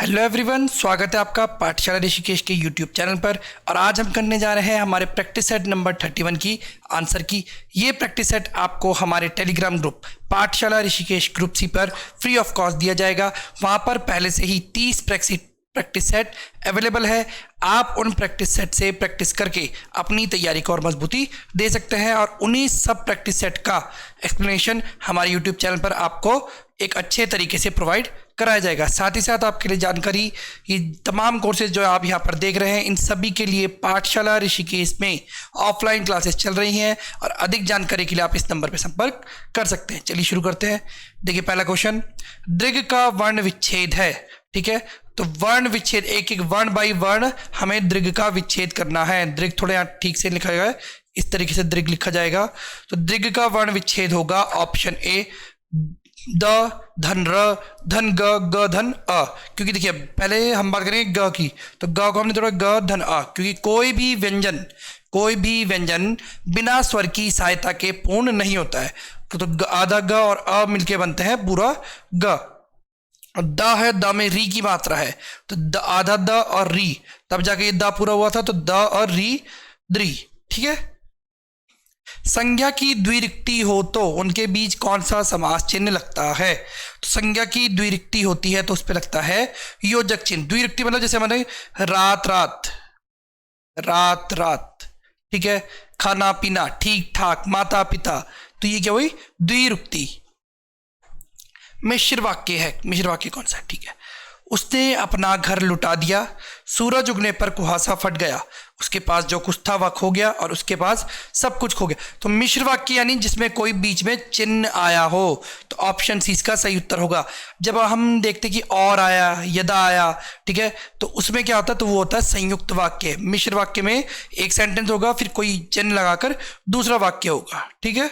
Hello everyone, स्वागत है आपका पाठशाला ऋषिकेश के यूट्यूब चैनल पर। और आज हम करने जा रहे हैं हमारे प्रैक्टिस सेट नंबर 31 की आंसर की। ये प्रैक्टिस सेट आपको हमारे टेलीग्राम ग्रुप पाठशाला ऋषिकेश ग्रुप सी पर फ्री ऑफ कॉस्ट दिया जाएगा। वहाँ पर पहले से ही 30 प्रैक्टिस सेट अवेलेबल है। आप उन प्रैक्टिस सेट से प्रैक्टिस करके अपनी तैयारी को और मजबूती दे सकते हैं और उन्हीं सब प्रैक्टिस सेट का एक्सप्लेनेशन हमारे यूट्यूब चैनल पर आपको एक अच्छे तरीके से प्रोवाइड कराया जाएगा। साथ ही साथ आपके लिए जानकारी, ये तमाम कोर्सेज जो आप यहाँ पर देख रहे हैं इन सभी के लिए पाठशाला ऋषिकेश में ऑफलाइन क्लासेस चल रही हैं और अधिक जानकारी के लिए आप इस नंबर पर संपर्क कर सकते हैं। चलिए शुरू करते हैं। देखिए पहला क्वेश्चन, दीर्घ का वर्ण विच्छेद है। ठीक है, तो वर्ण विच्छेद, एक एक वर्ण बाई वर्ण हमें दीर्घ का विच्छेद करना है। दीर्घ थोड़े यहाँ ठीक से लिखा गया है, इस तरीके से दीर्घ लिखा जाएगा। तो दीर्घ का वर्ण विच्छेद होगा ऑप्शन ए, द धन र धन ग ग धन अ। क्योंकि देखिए पहले हम बात करेंगे ग की, तो ग को हमने थोड़ा ग धन अ, क्योंकि कोई भी व्यंजन बिना स्वर की सहायता के पूर्ण नहीं होता है। तो आधा ग और अ मिलके बनते हैं पूरा ग। द है, द में री की मात्रा है, तो द आधा द और री, तब जाके ये द पूरा हुआ था, तो द और री द्री। ठीक है, संज्ञा की द्विरिक्ति हो तो उनके बीच कौन सा समास चिन्ह लगता है। तो संज्ञा की द्विरिक्ति होती है तो उस पर लगता है योजक चिन्ह। द्विरिक्ति मतलब जैसे हमारे रात रात, रात रात, ठीक है, खाना पीना, ठीक ठाक, माता पिता, तो ये क्या हुई द्विरुक्ति। मिश्र वाक्य है, मिश्र वाक्य कौन सा है? ठीक है, उसने अपना घर लुटा दिया, सूरज उगने पर कुहासा फट गया, उसके पास जो कुछ था वह खो गया और उसके पास सब कुछ खो गया। तो मिश्र वाक्य यानी जिसमें कोई बीच में चिन्ह आया हो, तो ऑप्शन सी इसका सही उत्तर होगा। जब हम देखते कि और आया, यदा आया, ठीक है, तो उसमें क्या होता है, तो वो होता है संयुक्त वाक्य। मिश्र वाक्य में एक सेंटेंस होगा, फिर कोई चिन्ह लगाकर दूसरा वाक्य होगा। ठीक है,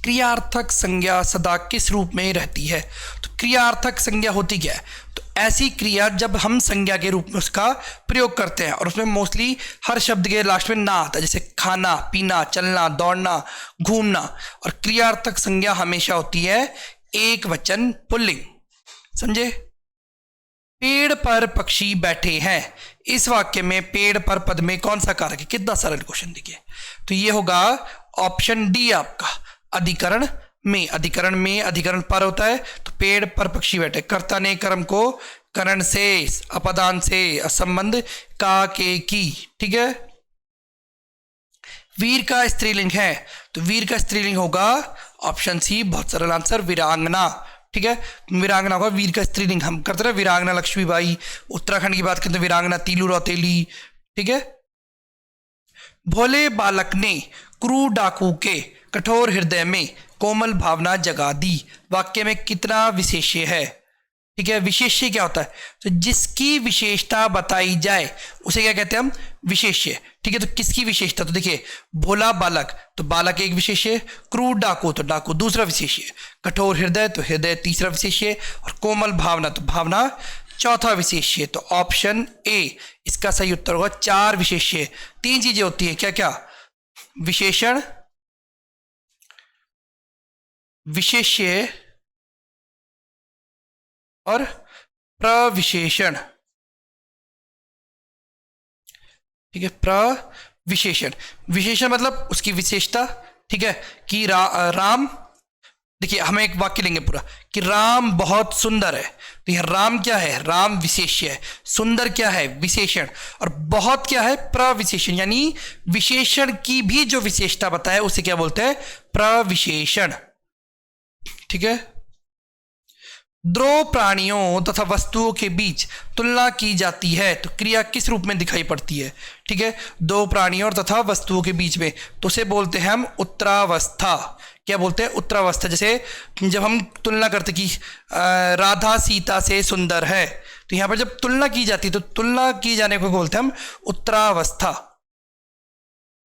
क्रियार्थक संज्ञा सदा किस रूप में रहती है। तो क्रियार्थक संज्ञा होती क्या है, तो ऐसी क्रिया जब हम संज्ञा के रूप में उसका प्रयोग करते हैं और उसमें मोस्टली हर शब्द के लास्ट में ना आता है, जैसे खाना पीना, चलना दौड़ना, घूमना। और क्रियार्थक संज्ञा हमेशा होती है एक वचन पुल्लिंग। समझे? पेड़ पर पक्षी बैठे हैं, इस वाक्य में पेड़ पर पद में कौन सा कारक है? कितना सरल क्वेश्चन देखिए। तो ये होगा ऑप्शन डी आपका, अधिकरण में। अधिकरण में अधिकरण पर होता है, तो पेड़ पर पक्षी बैठे। कर्ता ने कर्म को करण से, अपदान से, असंबंध का, के, की। ठीक है, वीर का स्त्रीलिंग है, तो वीर का स्त्रीलिंग होगा ऑप्शन सी, बहुत सरल आंसर, वीरांगना। ठीक है, वीरांगना होगा वीर का स्त्रीलिंग। हम करते रहे वीरांगना लक्ष्मीबाई, उत्तराखंड की बात करते हैं वीरांगना तीलू रौतेली। ठीक है, भोले बालक ने क्रूर डाकू के कठोर हृदय में कोमल भावना जगा दी, वाक्य में कितना विशेष्य है? ठीक है, विशेष्य क्या होता है, तो जिसकी विशेषता बताई जाए उसे क्या कहते हैं हम? विशेष्य। ठीक है, तो किसकी विशेषता? तो देखिए भोला बालक, तो बालक एक विशेष्य, क्रूर डाकू तो डाकू दूसरा विशेष्य, कठोर हृदय तो हृदय तीसरा विशेष्य, और कोमल भावना तो भावना चौथा विशेष्य। तो ऑप्शन ए इसका सही उत्तर होगा। चार विशेष्य, तीन चीजें होती है, क्या क्या? विशेषण, विशेष्य और प्रविशेषण। ठीक है, प्रविशेषण, विशेषण मतलब उसकी विशेषता। ठीक है, कि राम, देखिए हम एक वाक्य लेंगे पूरा कि राम बहुत सुंदर है, तो यह राम क्या है? राम विशेष्य है, सुंदर क्या है? विशेषण, और बहुत क्या है? प्रविशेषण, यानी विशेषण की भी जो विशेषता बताए उसे क्या बोलते हैं? प्रविशेषण। ठीक है, दो प्राणियों तथा वस्तुओं के बीच तुलना की जाती है, तो क्रिया किस रूप में दिखाई पड़ती है? ठीक है, दो प्राणियों तथा वस्तुओं के बीच में, तो उसे बोलते हैं हम उत्तरावस्था। क्या बोलते हैं? उत्तरावस्था। जैसे जब हम तुलना करते कि राधा सीता से सुंदर है, तो यहां पर जब तुलना की जाती है तो तुलना की जाने को बोलते हैं हम उत्तरावस्था।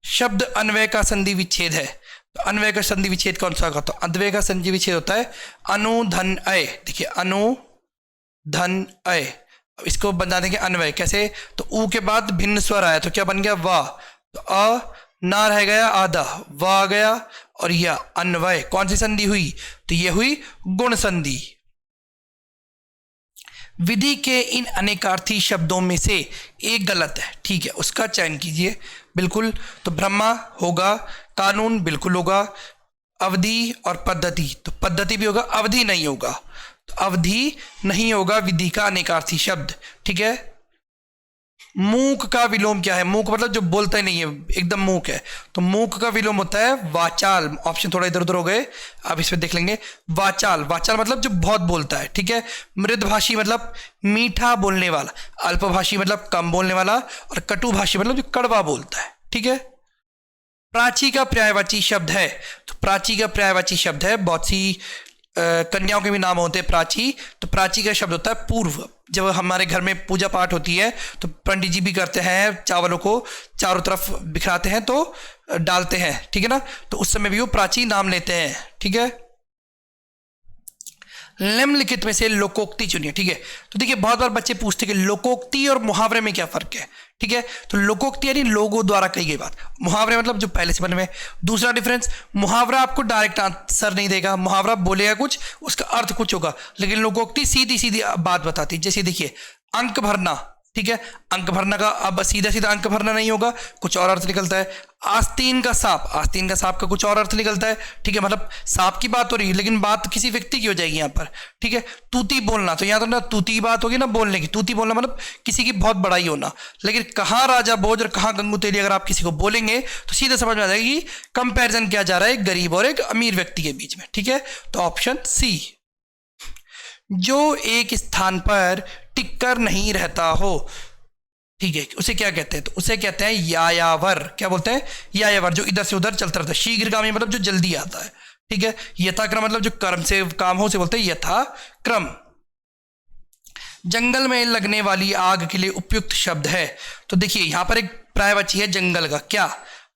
शब्द अन्वय का संधि विच्छेद है, तो अन्वय का संधि विच्छेद कौन सा होगा? तो अन्वय का संधि विच्छेद होता है अनुधन अय। देखिए अनुधन अय, इसको बना देंगे अन्वय कैसे? तो ऊ के बाद भिन्न स्वर आया तो क्या बन गया? वाह, तो अ ना रह गया आधा, वाह आ गया, और यह अन्वय कौन सी संधि हुई? तो यह हुई गुण संधि। विधि के इन अनेकार्थी शब्दों में से एक गलत है, ठीक है, उसका चयन कीजिए। बिल्कुल, तो ब्रह्मा होगा, कानून बिल्कुल होगा, अवधि और पद्धति, तो पद्धति भी होगा, अवधि नहीं होगा, तो अवधि नहीं होगा विधि का अनेकार्थी शब्द, ठीक है। मूक का विलोम क्या है? मूक मतलब जो बोलता ही नहीं है, एकदम मूक है, तो मूक का विलोम होता है वाचाल। ऑप्शन थोड़ा इधर उधर हो गए, अब इसमें देख लेंगे। वाचाल, वाचाल मतलब जो बहुत बोलता है, ठीक है। मृदभाषी मतलब मीठा बोलने वाला, अल्पभाषी मतलब कम बोलने वाला, और कटुभाषी मतलब जो कड़वा बोलता है, ठीक है। प्राची का पर्यायवाची शब्द है, तो प्राची का पर्यायवाची शब्द है, बहुत सी कन्याओं के भी नाम होते हैं प्राची, तो प्राची का शब्द होता है पूर्व। जब हमारे घर में पूजा पाठ होती है तो पंडित जी भी करते हैं, चावलों को चारों तरफ बिखराते हैं तो डालते हैं, ठीक है ना, तो उस समय भी वो प्राची नाम लेते हैं, ठीक है। निम्नलिखित में से लोकोक्ति चुनिए, ठीक है। तो देखिए बहुत बार बच्चे पूछते हैं कि लोकोक्ति और मुहावरे में क्या फर्क है, ठीक है। तो लोकोक्ति यानी लोगों द्वारा कही गई बात, मुहावरे मतलब जो पहले से बने हुए। दूसरा डिफरेंस, मुहावरा आपको डायरेक्ट आंसर नहीं देगा, मुहावरा बोलेगा कुछ, उसका अर्थ कुछ होगा, लेकिन लोकोक्ति सीधी सीधी बात बताती है। जैसे देखिए अंक भरना, ठीक है, अंक भरना का अब सीधा सीधा अंक भरना नहीं होगा, कुछ और अर्थ निकलता है। आस्तीन का सांप, आस्तीन का सांप का कुछ और अर्थ निकलता है, ठीक है, मतलब सांप की बात हो रही है लेकिन बात किसी व्यक्ति की हो जाएगी यहाँ पर, ठीक है। तूती बोलना, तो यहाँ तो ना तूती बात होगी ना बोलने की, तूती बोलना मतलब किसी की बहुत बड़ाई होना, लेकिन कहाँ राजा भोज और कहाँ गंगू तेली अगर आप किसी को बोलेंगे तो सीधा समझ में आ जाएगा कि कंपेरिजन किया जा रहा है एक गरीब और एक अमीर व्यक्ति के बीच में, ठीक है। तो ऑप्शन सी, जो एक स्थान पर टिककर नहीं रहता हो, ठीक है, उसे क्या कहते हैं? तो उसे कहते हैं यायावर। क्या बोलते हैं? यायावर, जो इधर से उधर चलता रहता है। शीघ्रगामी मतलब जो जल्दी आता है, ठीक है। यथाक्रम मतलब जो कर्म से काम हो उसे बोलते हैं यथाक्रम। जंगल में लगने वाली आग के लिए उपयुक्त शब्द है, तो देखिए यहां पर एक पर्यायवाची है जंगल का, क्या?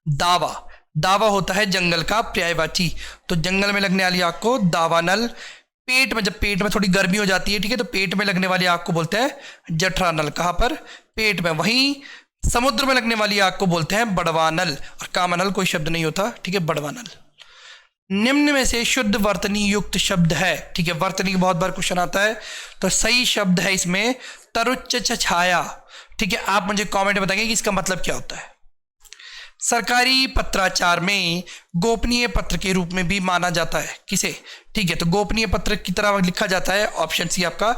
दावा। दावा होता है जंगल का पर्यायवाची, तो जंगल में लगने वाली आग को दावानल। पेट में, जब पेट में थोड़ी गर्मी हो जाती है, ठीक है, तो पेट में लगने वाली आग को बोलते हैं जठरानल। कहाँ पर? पेट में। वहीं समुद्र में लगने वाली आग को बोलते हैं बड़वानल, और कामानल कोई शब्द नहीं होता, ठीक है, बड़वानल। निम्न में से शुद्ध वर्तनी युक्त शब्द है, ठीक है, वर्तनी बहुत बार क्वेश्चन आता है, तो सही शब्द है इसमें तरुच्च छाया, ठीक है। आप मुझे कमेंट में बताएंगे कि इसका मतलब क्या होता है। सरकारी पत्राचार में गोपनीय पत्र के रूप में भी माना जाता है किसे? ठीक है, तो गोपनीय पत्र की तरह लिखा जाता है, ऑप्शन सी आपका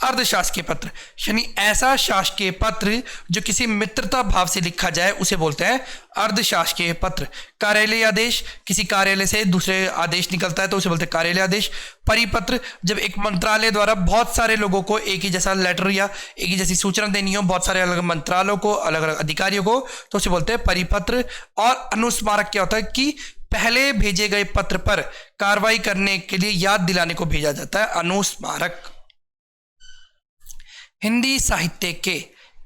अर्धशासकीय पत्र, यानी ऐसा शासकीय पत्र जो किसी मित्रता भाव से लिखा जाए उसे बोलते हैं अर्धशासकीय पत्र। कार्यालय आदेश, किसी कार्यालय से दूसरे आदेश निकलता है तो उसे बोलते हैं कार्यालय आदेश। परिपत्र, जब एक मंत्रालय द्वारा बहुत सारे लोगों को एक ही जैसा लेटर या एक ही जैसी सूचना देनी हो, बहुत सारे अलग अलग मंत्रालयों को, अलग अलग अधिकारियों को, तो उसे बोलते हैं परिपत्र। और अनुस्मारक क्या होता है कि पहले भेजे गए पत्र पर कार्रवाई करने के लिए याद दिलाने को भेजा जाता है, अनुस्मारक। हिंदी साहित्य के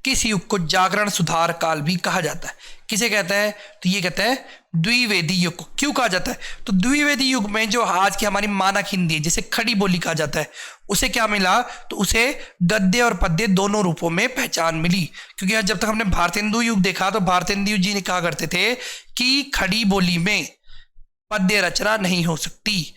किस युग को जागरण सुधार काल भी कहा जाता है? किसे कहते हैं? तो ये कहते हैं द्विवेदी युग को। क्यों कहा जाता है? तो द्विवेदी युग में जो आज की हमारी मानक हिंदी है, जिसे खड़ी बोली कहा जाता है, उसे क्या मिला? तो उसे गद्य और पद्य दोनों रूपों में पहचान मिली। क्योंकि जब तक हमने भारतेंदु युग देखा तो भारतेंदु जी ने कहा करते थे कि खड़ी बोली में पद्य रचना नहीं हो सकती।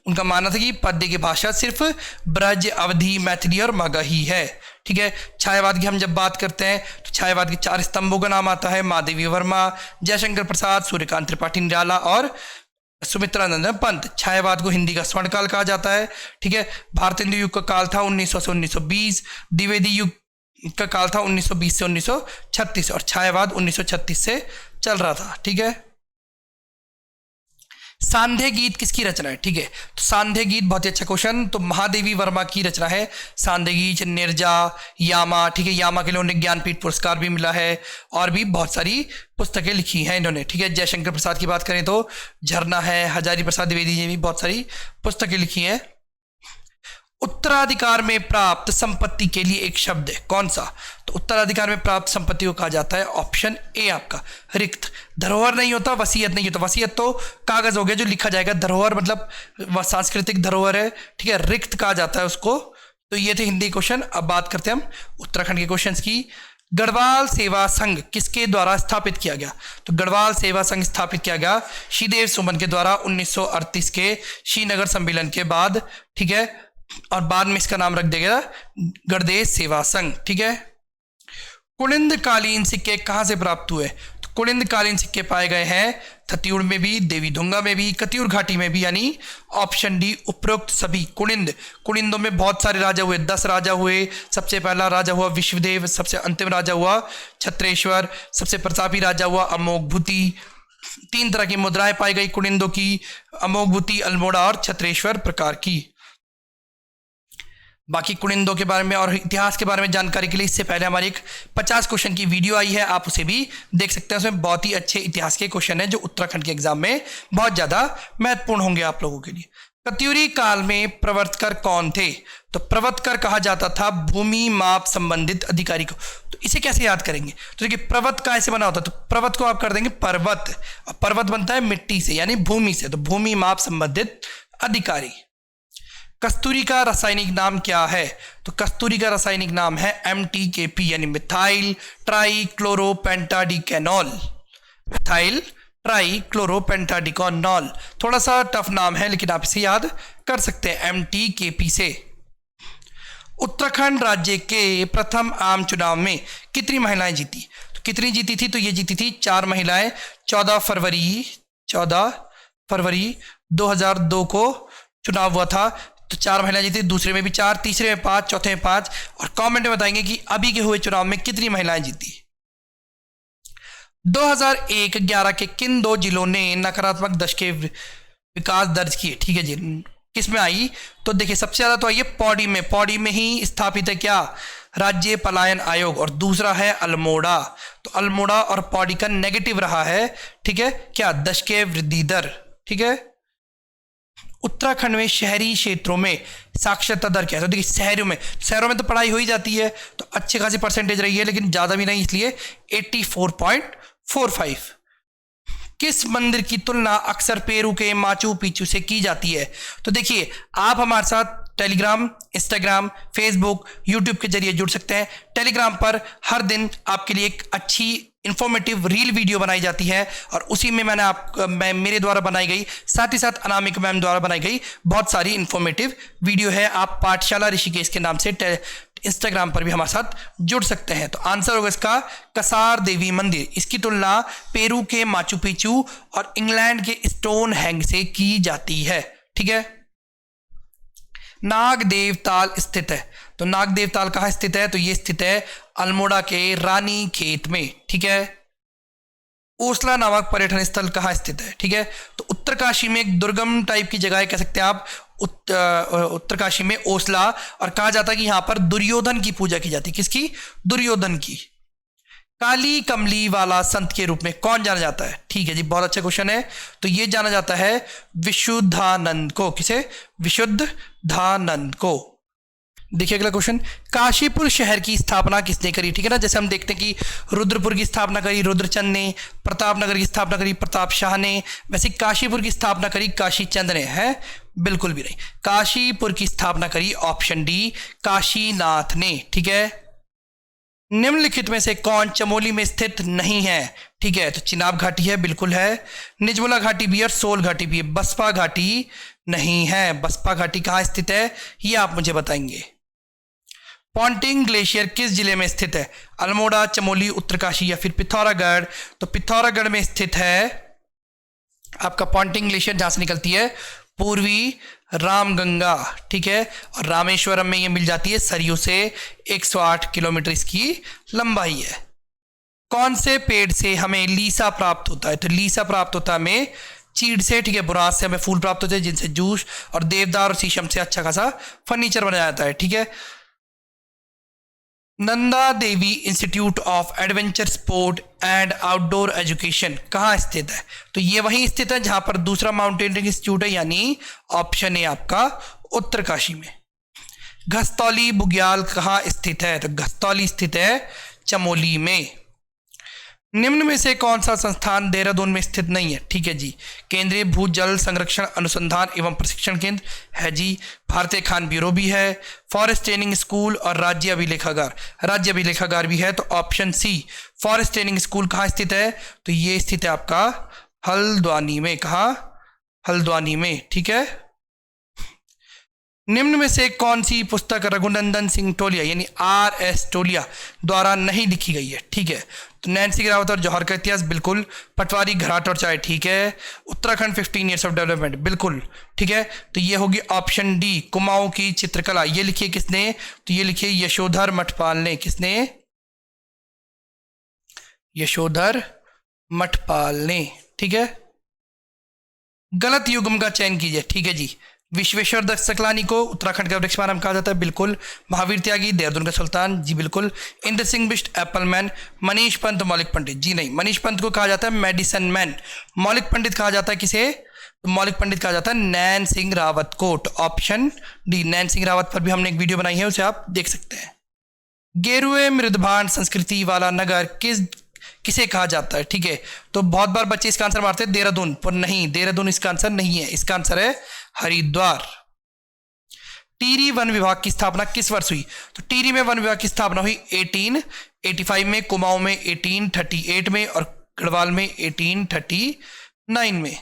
उनका मानना था कि पद्य की भाषा सिर्फ ब्रज, अवधी, मैथिली और मगही है, ठीक है। छायावाद की हम जब बात करते हैं तो छायावाद के 4 स्तंभों का नाम आता है, महादेवी वर्मा, जयशंकर प्रसाद, सूर्यकांत त्रिपाठी निराला और सुमित्रानंद पंत। छायावाद को हिंदी का स्वर्ण काल कहा जाता है, ठीक है। भारतेंदु युग का काल था 1900 से 1920, द्विवेदी युग का काल था 1920 से 1936 और छायावाद 1936 से चल रहा था, ठीक है। सांध्य गीत किसकी रचना है? ठीक है, तो सांध्य गीत बहुत ही अच्छा क्वेश्चन, तो महादेवी वर्मा की रचना है सांध्य गीत। निर्जा, यामा, ठीक है, यामा के लिए उन्हें ज्ञानपीठ पुरस्कार भी मिला है और भी बहुत सारी पुस्तकें लिखी हैं इन्होंने, ठीक है। जयशंकर प्रसाद की बात करें तो झरना है, हजारी प्रसाद द्विवेदी ने भी बहुत सारी पुस्तकें लिखी हैं। उत्तराधिकार में प्राप्त संपत्ति के लिए एक शब्द है, कौन सा? तो उत्तराधिकार में प्राप्त संपत्ति को कहा जाता है ऑप्शन ए आपका रिक्त। धरोहर नहीं होता, वसीयत नहीं होता, वसीयत तो कागज हो गया जो लिखा जाएगा, धरोहर मतलब सांस्कृतिक धरोहर है, ठीक है, रिक्त कहा जाता है उसको। तो ये थे हिंदी क्वेश्चन। अब बात करते हैं हम उत्तराखंड के क्वेश्चन की। गढ़वाल सेवा संघ किसके द्वारा स्थापित किया गया? तो गढ़वाल सेवा संघ स्थापित किया गया श्रीदेव सुमन के द्वारा 1938 के श्रीनगर सम्मेलन के बाद, ठीक है। और बाद में इसका नाम रख देगा गणदेश सेवा संघ। ठीक है। कुलिंद कालीन सिक्के कहाँ से प्राप्त हुए? तो कुलिंद कालीन सिक्के पाए गए हैं थत्यूड़ में भी, देवीडुंगा में भी, कतियूर घाटी में भी, यानी ऑप्शन डी उपरोक्त सभी। कुलिंदों में बहुत सारे राजा हुए, 10 राजा हुए। सबसे पहला राजा हुआ विश्वदेव, सबसे अंतिम राजा हुआ छत्रेश्वर, सबसे प्रतापी राजा हुआ अमोघभूति। 3 तरह की मुद्राएं पाई गई कुलिंदों की, अमोघभूति, अल्मोड़ा और छत्रेश्वर प्रकार की। बाकी कुलिंदों के बारे में और इतिहास के बारे में जानकारी के लिए इससे पहले हमारी एक 50 क्वेश्चन की वीडियो आई है, आप उसे भी देख सकते हैं। उसमें बहुत ही अच्छे इतिहास के क्वेश्चन हैं जो उत्तराखंड के एग्जाम में बहुत ज़्यादा महत्वपूर्ण होंगे आप लोगों के लिए। कत्यूरी काल में प्रवर्तकर कौन थे? तो प्रवर्तकर कहा जाता था भूमि माप संबंधित अधिकारी को। तो इसे कैसे याद करेंगे? तो देखिए प्रवत का ऐसे बना होता है, तो प्रवत को आप कर देंगे पर्वत, और पर्वत बनता है मिट्टी से यानी भूमि से, तो भूमि माप संबंधित अधिकारी। कस्तूरी का रासायनिक नाम क्या है? तो कस्तूरी का रासायनिक नाम है MTKP यानी मिथाइल ट्राइक्लोरोपेंटाडिकेनॉल। मिथाइल ट्राइक्लोरोपेंटाडिकेनॉल, थोड़ा सा टफ नाम है लेकिन आप इसे याद कर सकते हैं MTKP से। उत्तराखंड राज्य के प्रथम आम चुनाव में कितनी महिलाएं जीती? तो कितनी जीती थी? तो ये जीती थी 4 महिलाएं। 14 फरवरी 2002 को चुनाव हुआ था, तो 4 महिलाएं जीती। दूसरे में भी 4, तीसरे में 5, चौथे में 5। और कमेंट में बताएंगे कि अभी के हुए चुनाव में कितनी महिलाएं जीती। 2001-11 के किन 2 जिलों ने नकारात्मक दशक विकास दर्ज किए? ठीक है जी, किस में आई? तो देखिए सबसे ज्यादा तो आई है पौड़ी में ही स्थापित है क्या? राज्य पलायन आयोग। और दूसरा है अल्मोड़ा। तो अल्मोड़ा और पौड़ी का नेगेटिव रहा है। ठीक है, क्या? दशकीय वृद्धि दर। ठीक है। उत्तराखंड में शहरी क्षेत्रों में साक्षरता दर क्या है? तो देखिए शहरों में तो पढ़ाई हो ही जाती है, तो अच्छी खासी परसेंटेज रही है, लेकिन ज़्यादा भी नहीं, इसलिए 84.45। किस मंदिर की तुलना अक्सर पेरू के माचू पिच्चू से की जाती है? तो देखिए आप हमारे साथ टेलीग्राम, इंस्टाग्राम, फेसबुक, यूट्यूब के जरिए जुड़ सकते हैं। टेलीग्राम पर हर दिन आपके लिए एक अच्छी इंफॉर्मेटिव रील वीडियो बनाई जाती है, और उसी में मैं मेरे द्वारा बनाई गई, साथ ही साथ अनामिका मैम द्वारा बनाई गई बहुत सारी इंफॉर्मेटिव वीडियो है। आप पाठशाला ऋषिकेश के नाम से इंस्टाग्राम पर भी हमारे साथ जुड़ सकते हैं। तो आंसर होगा इसका कसार देवी मंदिर। इसकी तुलना पेरू के माचू पिच्चू और इंग्लैंड के स्टोन हैंग से की जाती है। ठीक है। नागदेव ताल स्थित है। तो नागदेव ताल कहाँ स्थित है? तो ये स्थित है अल्मोड़ा के रानी खेत में। ठीक है। ओसला नामक पर्यटन स्थल कहाँ स्थित है? ठीक है। तो उत्तरकाशी में एक दुर्गम टाइप की जगह है, कह सकते हैं आप उत्तरकाशी में ओसला, और कहा जाता है कि यहाँ पर दुर्योधन की पूजा की जाती है। किसकी? दुर्योधन की। काली कमली वाला संत के रूप में कौन जाना जाता है? ठीक है जी, बहुत अच्छा क्वेश्चन है। तो ये जाना जाता है विशुद्धानंद को। किसे? विशुद्धानंद को। देखिए अगला क्वेश्चन, काशीपुर शहर की स्थापना किसने करी? ठीक है ना, जैसे हम देखते हैं कि रुद्रपुर की स्थापना करी रुद्रचंद ने, प्रतापनगर की स्थापना करी प्रताप शाह ने, वैसे काशीपुर की स्थापना करी काशीचंद ने। है? बिल्कुल भी नहीं, काशीपुर की स्थापना करी ऑप्शन डी काशीनाथ ने। ठीक है। निम्नलिखित में से कौन चमोली में स्थित नहीं है? ठीक है। तो चिनाब घाटी है, बिल्कुल है। निजमुला घाटी भी है और सोल घाटी भी है। बसपा घाटी नहीं है। बसपा घाटी कहाँ स्थित है ये आप मुझे बताएंगे। पॉन्टिंग ग्लेशियर किस जिले में स्थित है? अल्मोड़ा, चमोली, उत्तरकाशी या फिर पिथौरागढ़? तो पिथौरागढ़ में स्थित है आपका पॉन्टिंग ग्लेशियर, जहां से निकलती है पूर्वी रामगंगा। ठीक है। और रामेश्वरम में ये मिल जाती है सरयू से। 108 किलोमीटर इसकी लंबाई है। कौन से पेड़ से हमें लीसा प्राप्त होता है? तो लीसा प्राप्त होता है हमें चीड़ से। ठीक है। बुरास से हमें फूल प्राप्त होते हैं, जिनसे जूस, और देवदार और शीशम से अच्छा खासा फर्नीचर बनाया जाता है। ठीक है। Nanda Devi Institute of Adventure Sport and Outdoor Education कहाँ स्थित है? तो ये वहीं स्थित है जहां पर दूसरा माउंटेनियरिंग इंस्टीट्यूट है, यानी ऑप्शन ए आपका उत्तरकाशी में। घस्तौली बुग्याल कहाँ स्थित है? तो घस्तौली स्थित है चमोली में। निम्न में से कौन सा संस्थान देहरादून में स्थित नहीं है? ठीक है जी, केंद्रीय भूजल संरक्षण अनुसंधान एवं प्रशिक्षण केंद्र है जी। भारतीय खान ब्यूरो भी है, फॉरेस्ट ट्रेनिंग स्कूल और राज्य अभिलेखागार भी है। तो option C forest training school कहाँ स्थित है? तो ये स्थित है आपका हल्द्वानी में। कहाँ? हल्द्वानी में। ठीक है। निम्न में से कौन सी पुस्तक रघुनंदन सिंह टोलिया यानी RS टोलिया द्वारा नहीं लिखी गई है? ठीक है, तो नैन्सी गिरावत और जौहर का इतिहास बिल्कुल, पटवारी घराट और चाय ठीक है, उत्तराखंड 15 ईयर्स ऑफ डेवलपमेंट बिल्कुल ठीक है, तो ये होगी ऑप्शन डी कुमाऊं की चित्रकला। ये लिखिए किसने? तो ये लिखिए यशोधर मठपाल ने। किसने? यशोधर मठपाल ने। ठीक है, गलत युग्म का चयन कीजिए। ठीक है जी, विश्वेश्वर दत्त सकलानी को उत्तराखंड का वृक्ष मानव कहा जाता है बिल्कुल, महावीर त्यागी देहरादून का सुल्तान जी बिल्कुल, इंद्र सिंह बिष्ट एप्पल मैन, मनीष पंत मौलिक पंडित जी नहीं, मनीष पंत को कहा जाता है मेडिसन मैन, मौलिक पंडित कहा जाता है किसे? तो मौलिक पंडित कहा जाता है नैन सिंह रावत को। ऑप्शन डी नैन सिंह रावत पर भी हमने एक वीडियो बनाई है, उसे आप देख सकते हैं। गेरुए मृदभांड संस्कृति वाला नगर किसे कहा जाता है? ठीक है, तो बहुत बार बच्चे इसका आंसर मारते हैं देहरादून, पर नहीं, देहरादून इसका आंसर नहीं है, इसका आंसर है हरिद्वार। टिहरी वन विभाग की स्थापना किस वर्ष हुई? तो टिहरी में वन विभाग की स्थापना हुई 1885 में, कुमाऊं में 1838 में और गढ़वाल में 1839 में।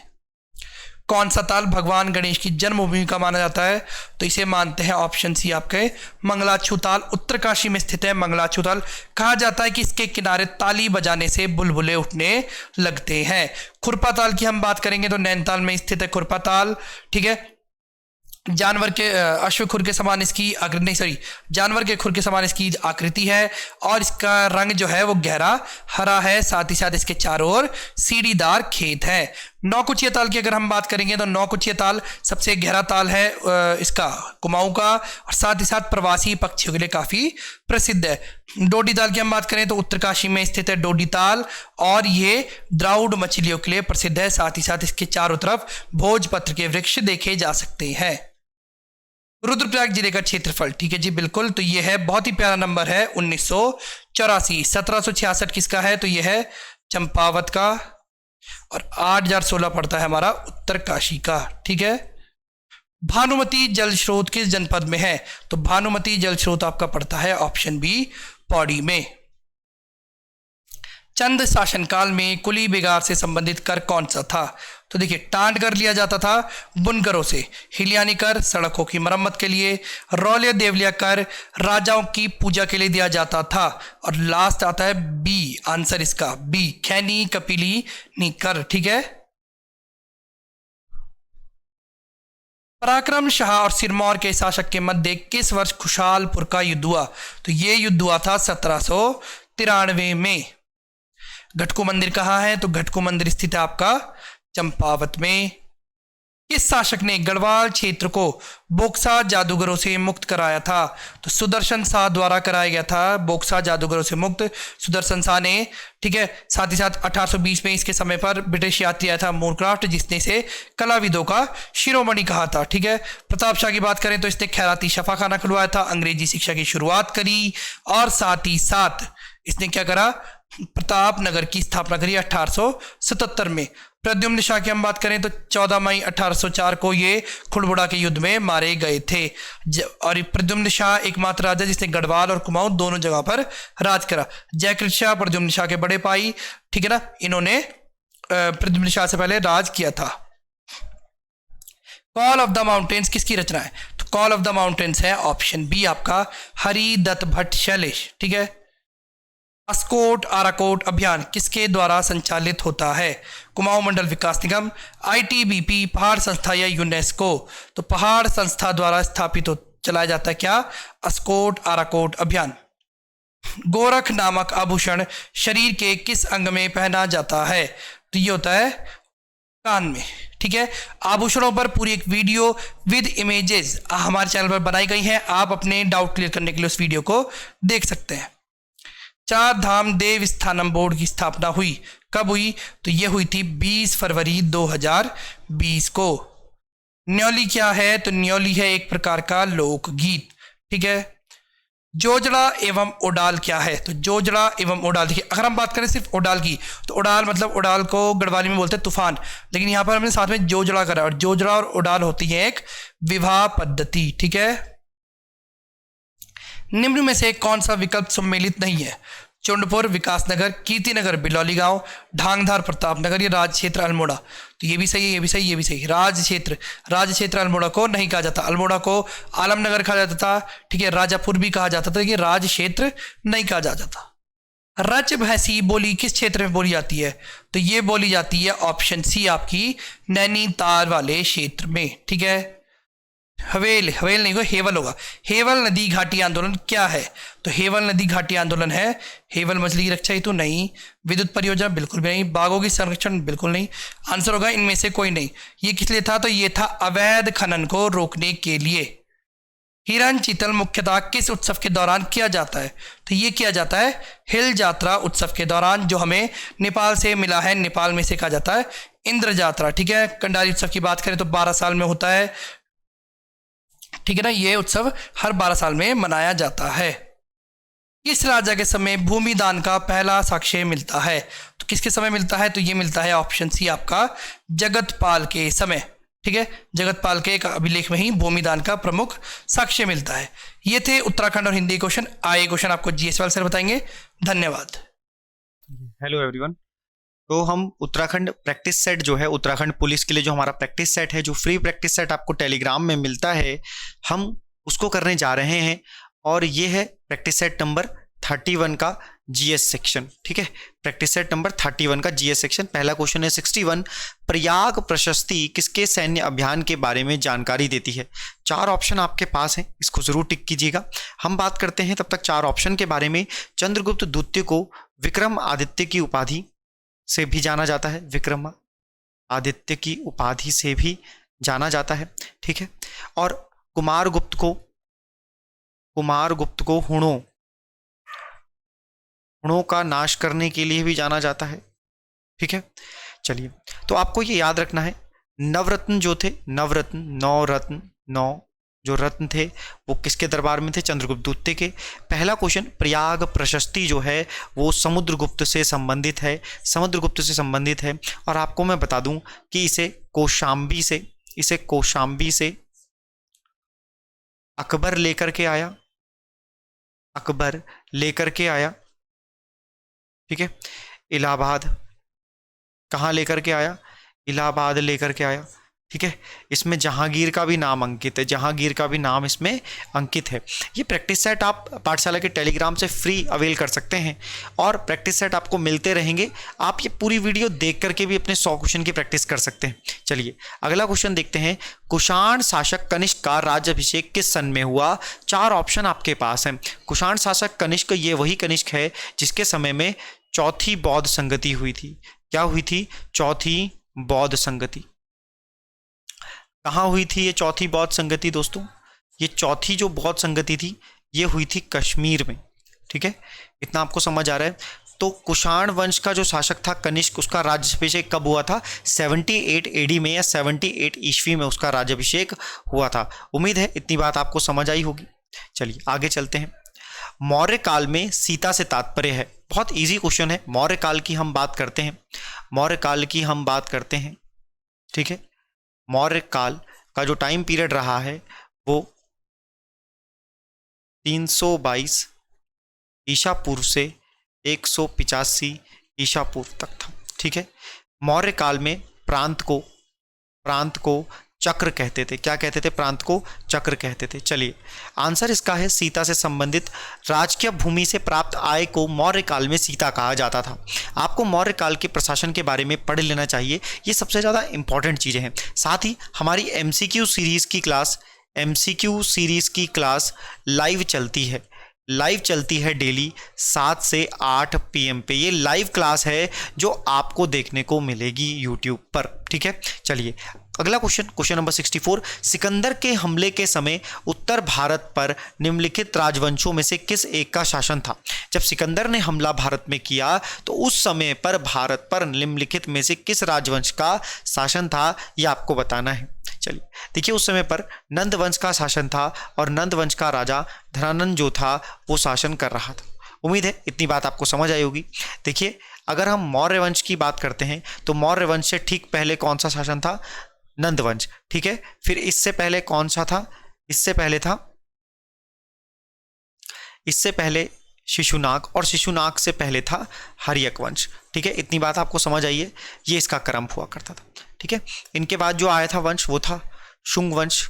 कौन सा ताल भगवान गणेश की जन्मभूमि का माना जाता है? तो इसे मानते हैं ऑप्शन सी आपके मंगलाचू ताल, उत्तरकाशी में स्थित है मंगलाचू ताल। कहा जाता है कि इसके किनारे ताली बजाने से बुलबुले उठने लगते हैं। खुरपा ताल की हम बात करेंगे तो नैनीताल में स्थित है खुरपा ताल। ठीक है, जानवर के अश्व खुर के समान इसकी आकृति, नहीं सॉरी, जानवर के खुर के समान इसकी आकृति है और इसका रंग जो है वो गहरा हरा है, साथ ही साथ इसके चारों ओर सीढ़ीदार खेत है। नौकुचिया ताल की अगर हम बात करेंगे तो नौकुचिया ताल सबसे गहरा ताल है इसका कुमाऊं का, और साथ ही साथ प्रवासी पक्षियों के लिए काफी प्रसिद्ध है। डोडी ताल की हम बात करें तो उत्तरकाशी में स्थित है डोडी ताल और ये द्राउड मछलियों के लिए प्रसिद्ध है, साथ ही साथ इसके चारों तरफ भोजपत्र के वृक्ष देखे जा सकते हैं। रुद्रप्रयाग जिले का क्षेत्रफल, ठीक है जी बिल्कुल, तो ये है बहुत ही प्यारा नंबर है 1984। 1766 किसका है? तो ये है चंपावत का, और 8016 पड़ता है हमारा उत्तरकाशी का। ठीक है, भानुमती जल स्रोत किस जनपद में है? तो भानुमती जल स्रोत आपका पड़ता है ऑप्शन बी पौड़ी में। चंद शासनकाल में कुली बिगार से संबंधित कर कौन सा था? तो देखिए, टांड कर लिया जाता था बुनकरों से, हिलियानी कर सड़कों की मरम्मत के लिए, रौलिया देवलिया कर राजाओं की पूजा के लिए दिया जाता था, और लास्ट आता है बी, आंसर इसका बी खैनी कपिली कर। ठीक है, पराक्रम शाह और सिरमौर के शासक के मध्य किस वर्ष खुशहालपुर का युद्ध हुआ? तो ये युद्ध हुआ था 1793 में। घटको मंदिर कहाँ है? तो घटको मंदिर स्थित है आपका चंपावत में। किस शासक ने गढ़वाल क्षेत्र को बोक्सा जादूगरों से मुक्त कराया था? तो सुदर्शन शाह द्वारा कराया गया था बोक्सा जादूगरों से मुक्त, सुदर्शन शाह ने। ठीक है, साथ ही साथ 1820 में इसके समय पर ब्रिटिश यात्री आया था मोरक्राफ्ट, जिसने इसे कलाविदों का शिरोमणि कहा था। ठीक है, प्रताप शाह की बात करें तो इसने खैराती शफाखाना खुलवाया था, अंग्रेजी शिक्षा की शुरुआत करी, और साथ ही साथ इसने क्या करा? प्रताप नगर की स्थापना करी 1877 में। प्रद्युम्न शाह की हम बात करें तो 14 मई 1804 को ये खुड़बुड़ा के युद्ध में मारे गए थे। और प्रद्युम्न शाह एकमात्र राजा जिसने गढ़वाल और कुमाऊं दोनों जगह पर राज करा। जयकृत शाह प्रद्युम्न शाह के बड़े भाई, ठीक है ना, इन्होंने प्रद्युम्न शाह से पहले राज किया था। कॉल ऑफ द माउंटेन्स किसकी रचना है? तो कॉल ऑफ द माउंटेन्स है ऑप्शन बी आपका हरिदत्त भट्ट शैलेश। ठीक है, अस्कोट आराकोट अभियान किसके द्वारा संचालित होता है? कुमाऊं मंडल विकास निगम, ITBP, पहाड़ संस्था या यूनेस्को? तो पहाड़ संस्था द्वारा स्थापित चलाया जाता है क्या? अस्कोट आराकोट अभियान। गोरख नामक आभूषण शरीर के किस अंग में पहना जाता है? तो ये होता है कान में। ठीक है, आभूषणों पर पूरी एक वीडियो विद इमेजेस हमारे चैनल पर बनाई गई है, आप अपने डाउट क्लियर करने के लिए उस वीडियो को देख सकते हैं। चार धाम देव स्थानम बोर्ड की स्थापना हुई, कब हुई? तो यह हुई थी 20 फरवरी 2020 को। न्योली क्या है? तो न्योली है एक प्रकार का लोकगीत। ठीक है, जोजड़ा एवं ओडाल क्या है? तो जोजड़ा एवं ओडाल, देखिए अगर हम बात करें सिर्फ ओडाल की तो ओडाल मतलब ओडाल को गढ़वाली में बोलते हैं तूफान, लेकिन यहां पर हमने साथ में जोजड़ा करा, और जोजड़ा और ओडाल होती है एक विवाह पद्धति। ठीक है, निम्न में से कौन सा विकल्प सम्मिलित नहीं है? चुंडपुर, विकासनगर, कीर्तिनगर, बिलौली गांव, ढांगधार, प्रतापनगर, ये राज क्षेत्र अल्मोड़ा। तो ये भी सही है, ये भी सही, ये भी सही। राज क्षेत्र अल्मोड़ा को नहीं कहा जाता, अल्मोड़ा को आलमनगर कहा जाता था, ठीक है, राजापुर भी कहा जाता था, ये राज क्षेत्र नहीं कहा जाता था। रच भैंसी बोली किस क्षेत्र में बोली जाती है? तो ये बोली जाती है ऑप्शन सी आपकी नैनीताल वाले क्षेत्र में, ठीक है। हवेल नहीं होगा, हेवल होगा। हेवल नदी घाटी आंदोलन क्या है? तो हेवल नदी घाटी आंदोलन है हेवल मछली की रक्षा हेतु नहीं, विद्युत परियोजना बिल्कुल भी नहीं, बाघों की संरक्षण बिल्कुल नहीं। आंसर होगा इनमें से कोई नहीं। ये किस लिए था? तो ये था अवैध खनन को रोकने के लिए। हिरण चीतल मुख्यतः किस उत्सव के दौरान किया जाता है? तो ये किया जाता है हिल जात्रा उत्सव के दौरान, जो हमें नेपाल से मिला है। नेपाल में से कहा जाता है इंद्र जात्रा, ठीक है। कंडारी उत्सव की बात करें तो 12 साल में होता है, ठीक है ना। ये उत्सव हर 12 साल में मनाया जाता है। किस राजा के समय भूमि दान का पहला साक्ष्य मिलता है? तो किसके समय मिलता है? तो ये मिलता है ऑप्शन सी आपका जगतपाल के समय, ठीक है। जगतपाल के एक अभिलेख में ही भूमि दान का प्रमुख साक्ष्य मिलता है। ये थे उत्तराखंड और हिंदी क्वेश्चन। आए क्वेश्चन आपको जीएसवाल सर बताएंगे। धन्यवाद। Hello everyone. तो हम उत्तराखंड प्रैक्टिस सेट जो है, उत्तराखंड पुलिस के लिए जो हमारा प्रैक्टिस सेट है, जो फ्री प्रैक्टिस सेट आपको टेलीग्राम में मिलता है, हम उसको करने जा रहे हैं। और ये है प्रैक्टिस सेट नंबर 31 का जीएस सेक्शन, ठीक है। प्रैक्टिस सेट नंबर 31 का जीएस सेक्शन। पहला क्वेश्चन है 61, प्रयाग प्रशस्ति किसके सैन्य अभियान के बारे में जानकारी देती है? 4 ऑप्शन आपके पास हैं, इसको जरूर टिक कीजिएगा। हम बात करते हैं तब तक 4 ऑप्शन के बारे में। चंद्रगुप्त द्वितीय को विक्रम आदित्य की उपाधि से भी जाना जाता है, विक्रम आदित्य की उपाधि से भी जाना जाता है, ठीक है। और कुमारगुप्त को हुणों का नाश करने के लिए भी जाना जाता है, ठीक है। चलिए, तो आपको ये याद रखना है, नवरत्न जो थे, नौ जो रत्न थे वो किसके दरबार में थे? चंद्रगुप्त द्वितीय के। पहला क्वेश्चन, प्रयाग प्रशस्ति जो है वो समुद्रगुप्त से संबंधित है। और आपको मैं बता दूं कि इसे कौशाम्बी से अकबर लेकर के आया, ठीक है। इलाहाबाद कहाँ लेकर के आया? इलाहाबाद लेकर के आया, ठीक है। इसमें जहांगीर का भी नाम अंकित है, इसमें अंकित है। ये प्रैक्टिस सेट आप पाठशाला के टेलीग्राम से फ्री अवेल कर सकते हैं और प्रैक्टिस सेट आपको मिलते रहेंगे। आप ये पूरी वीडियो देख करके भी अपने 100 क्वेश्चन की प्रैक्टिस कर सकते हैं। चलिए अगला क्वेश्चन देखते हैं। कुषाण शासक कनिष्क का राज्याभिषेक किस सन में हुआ? 4 ऑप्शन आपके पास हैं। कुषाण शासक कनिष्क, ये वही कनिष्क है जिसके समय में चौथी बौद्ध संगति हुई थी। क्या हुई थी? चौथी बौद्ध संगति। कहाँ हुई थी ये चौथी बौद्ध संगति दोस्तों? ये चौथी जो बौद्ध संगति थी ये हुई थी कश्मीर में, ठीक है। इतना आपको समझ आ रहा है? तो कुषाण वंश का जो शासक था कनिष्क, उसका राज्याभिषेक कब हुआ था? 78 एडी में या 78 ईस्वी में उसका राज्याभिषेक हुआ था। उम्मीद है इतनी बात आपको समझ आई होगी। चलिए आगे चलते हैं। मौर्य काल में सीता से तात्पर्य है। बहुत इजी क्वेश्चन है। मौर्य काल की हम बात करते हैं, ठीक है। मौर्य काल का जो टाइम पीरियड रहा है वो 322 ईसा पूर्व से 185 ईसा पूर्व तक था, ठीक है। मौर्य काल में प्रांत को चक्र कहते थे। क्या कहते थे? प्रांत को चक्र कहते थे। चलिए आंसर इसका है सीता से संबंधित राजकीय भूमि से प्राप्त आय को मौर्य काल में सीता कहा जाता था। आपको मौर्य काल के प्रशासन के बारे में पढ़ लेना चाहिए, ये सबसे ज़्यादा इंपॉर्टेंट चीज़ें हैं। साथ ही हमारी MCQ सीरीज़ की क्लास लाइव चलती है डेली 7 से 8 PM पे। ये लाइव क्लास है जो आपको देखने को मिलेगी यूट्यूब पर, ठीक है। चलिए अगला क्वेश्चन नंबर 64। सिकंदर के हमले के समय उत्तर भारत पर निम्नलिखित राजवंशों में से किस एक का शासन था? जब सिकंदर ने हमला भारत में किया तो उस समय पर भारत पर निम्नलिखित में से किस राजवंश का शासन था, यह आपको बताना है। चलिए देखिए, उस समय पर नंद वंश का शासन था और नंद वंश का राजा धनानंद जो था वो शासन कर रहा था। उम्मीद है इतनी बात आपको समझ आई होगी। देखिए अगर हम मौर्य वंश की बात करते हैं तो मौर्य वंश से ठीक पहले कौन सा शासन था? नंद वंश, ठीक है। फिर इससे पहले कौन सा था? इससे पहले शिशुनाग, और शिशुनाग से पहले था हर्यक वंश। ठीक है, इतनी बात आपको समझ आई है, ये इसका क्रम हुआ करता था। ठीक है, इनके बाद जो आया था वंश वो था शुंग वंश।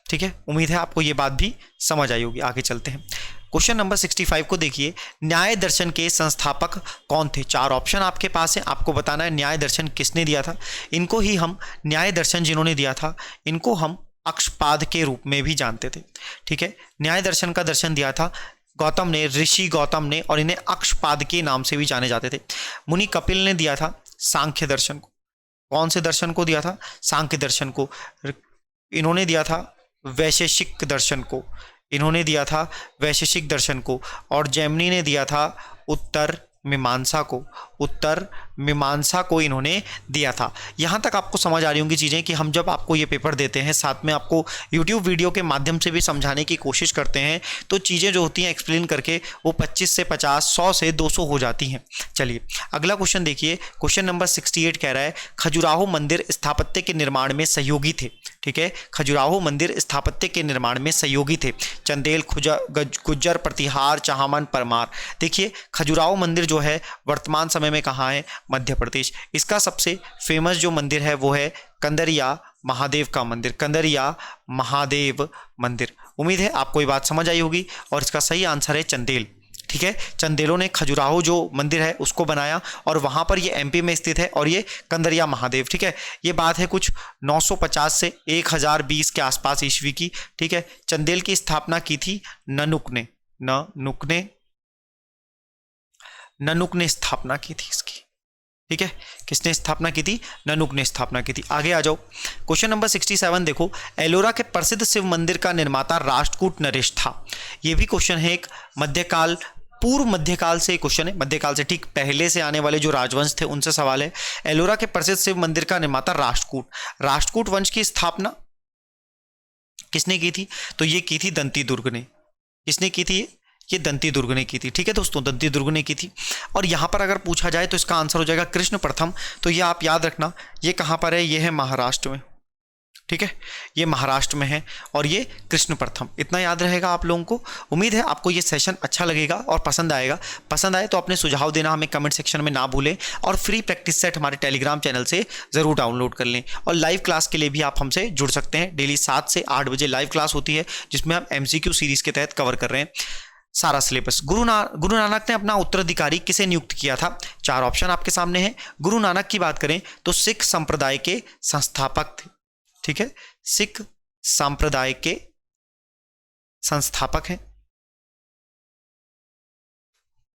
ठीक है, उम्मीद है आपको ये बात भी समझ आई होगी। आगे चलते हैं, क्वेश्चन नंबर 65 को देखिए। न्याय दर्शन के संस्थापक कौन थे? 4 ऑप्शन आपके पास है, आपको बताना है न्याय दर्शन किसने दिया था। इनको ही हम न्याय दर्शन जिन्होंने दिया था, इनको हम अक्षपाद के रूप में भी जानते थे। ठीक है, न्याय दर्शन का दर्शन दिया था गौतम ने, ऋषि गौतम ने, और इन्हें अक्षपाद के नाम से भी जाने जाते थे। मुनि कपिल ने दिया था सांख्य दर्शन को। कौन से दर्शन को दिया था? सांख्य दर्शन को। इन्होंने दिया था वैशेषिक दर्शन को, इन्होंने दिया था वैशेषिक दर्शन को, और जैमिनी ने दिया था उत्तर मीमांसा को, उत्तर मीमांसा को इन्होंने दिया था। यहाँ तक आपको समझ आ रही होंगी चीज़ें कि हम जब आपको ये पेपर देते हैं, साथ में आपको YouTube वीडियो के माध्यम से भी समझाने की कोशिश करते हैं, तो चीज़ें जो होती हैं एक्सप्लेन करके वो 25 से 50, 100 से 200 हो जाती हैं। चलिए अगला क्वेश्चन देखिए, क्वेश्चन नंबर 68 कह रहा है खजुराहो मंदिर स्थापत्य के निर्माण में सहयोगी थे। ठीक है, खजुराहो मंदिर स्थापत्य के निर्माण में सहयोगी थे चंदेल, गुज्जर, प्रतिहार, चाहमन, परमार। देखिए खजुराहो मंदिर जो है वर्तमान समय में कहाँ है? मध्य प्रदेश। इसका सबसे फेमस जो मंदिर है वो है कंदरिया महादेव का मंदिर, कंदरिया महादेव मंदिर। उम्मीद है आपको ये बात समझ आई होगी, और इसका सही आंसर है चंदेल। ठीक है, चंदेलों ने खजुराहो जो मंदिर है उसको बनाया, और वहां पर ये एमपी में स्थित है, और ये कंदरिया महादेव। ठीक है, ये बात है कुछ 950 से 1020 के आसपास ईस्वी की। ठीक है, चंदेल की स्थापना की थी ननुक ने, ननुक ने स्थापना की थी इसकी। ठीक है, किसने स्थापना की थी? ननुक ने स्थापना की थी। आगे आ जाओ, क्वेश्चन नंबर 67 देखो। एलोरा के प्रसिद्ध शिव मंदिर का निर्माता राष्ट्रकूट नरेश था। यह भी क्वेश्चन है एक मध्यकाल, पूर्व मध्यकाल से क्वेश्चन है, मध्यकाल से ठीक पहले से आने वाले जो राजवंश थे उनसे सवाल है। एलोरा के प्रसिद्ध शिव मंदिर का निर्माता राष्ट्रकूट, राष्ट्रकूट वंश की स्थापना किसने की थी? तो ये की थी दंती दुर्ग ने। किसने की थी? ये दंती दुर्ग ने की थी। ठीक है दोस्तों, दंती दुर्ग ने की थी। और यहां पर अगर पूछा जाए तो इसका आंसर हो जाएगा कृष्ण प्रथम। तो ये आप याद रखना, ये कहां पर है? ये है महाराष्ट्र में। ठीक है, ये महाराष्ट्र में है, और ये कृष्ण प्रथम। इतना याद रहेगा आप लोगों को। उम्मीद है आपको ये सेशन अच्छा लगेगा और पसंद आएगा। पसंद आए तो अपने सुझाव देना हमें कमेंट सेक्शन में ना भूलें, और फ्री प्रैक्टिस सेट हमारे टेलीग्राम चैनल से ज़रूर डाउनलोड कर लें। और लाइव क्लास के लिए भी आप हमसे जुड़ सकते हैं। डेली 7 से 8 बजे लाइव क्लास होती है, जिसमें हम MCQ सीरीज़ के तहत कवर कर रहे हैं सारा सिलेबस। गुरु नानक ने अपना उत्तराधिकारी किसे नियुक्त किया था? 4 ऑप्शन आपके सामने हैं। गुरु नानक की बात करें तो सिख संप्रदाय के संस्थापक थे। ठीक है, सिख संप्रदाय के संस्थापक हैं।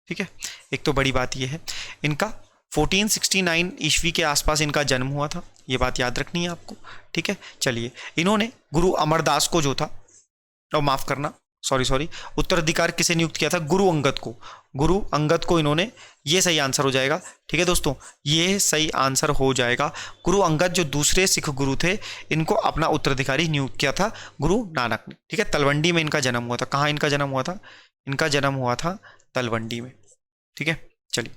ठीक है, एक तो बड़ी बात यह है, इनका 1469 ईस्वी के आसपास इनका जन्म हुआ था, ये बात याद रखनी है आपको। ठीक है, चलिए इन्होंने गुरु अमरदास को जो था, और माफ करना, सॉरी, उत्तराधिकार किसे नियुक्त किया था? गुरु अंगद को। गुरु अंगद को इन्होंने, ये सही आंसर हो जाएगा। ठीक है दोस्तों, ये सही आंसर हो जाएगा। गुरु अंगद जो दूसरे सिख गुरु थे, इनको अपना उत्तराधिकारी नियुक्त किया था गुरु नानक ने। ठीक है, तलवंडी में इनका जन्म हुआ था। कहाँ इनका जन्म हुआ था? इनका जन्म हुआ था तलवंडी में। ठीक है, चलिए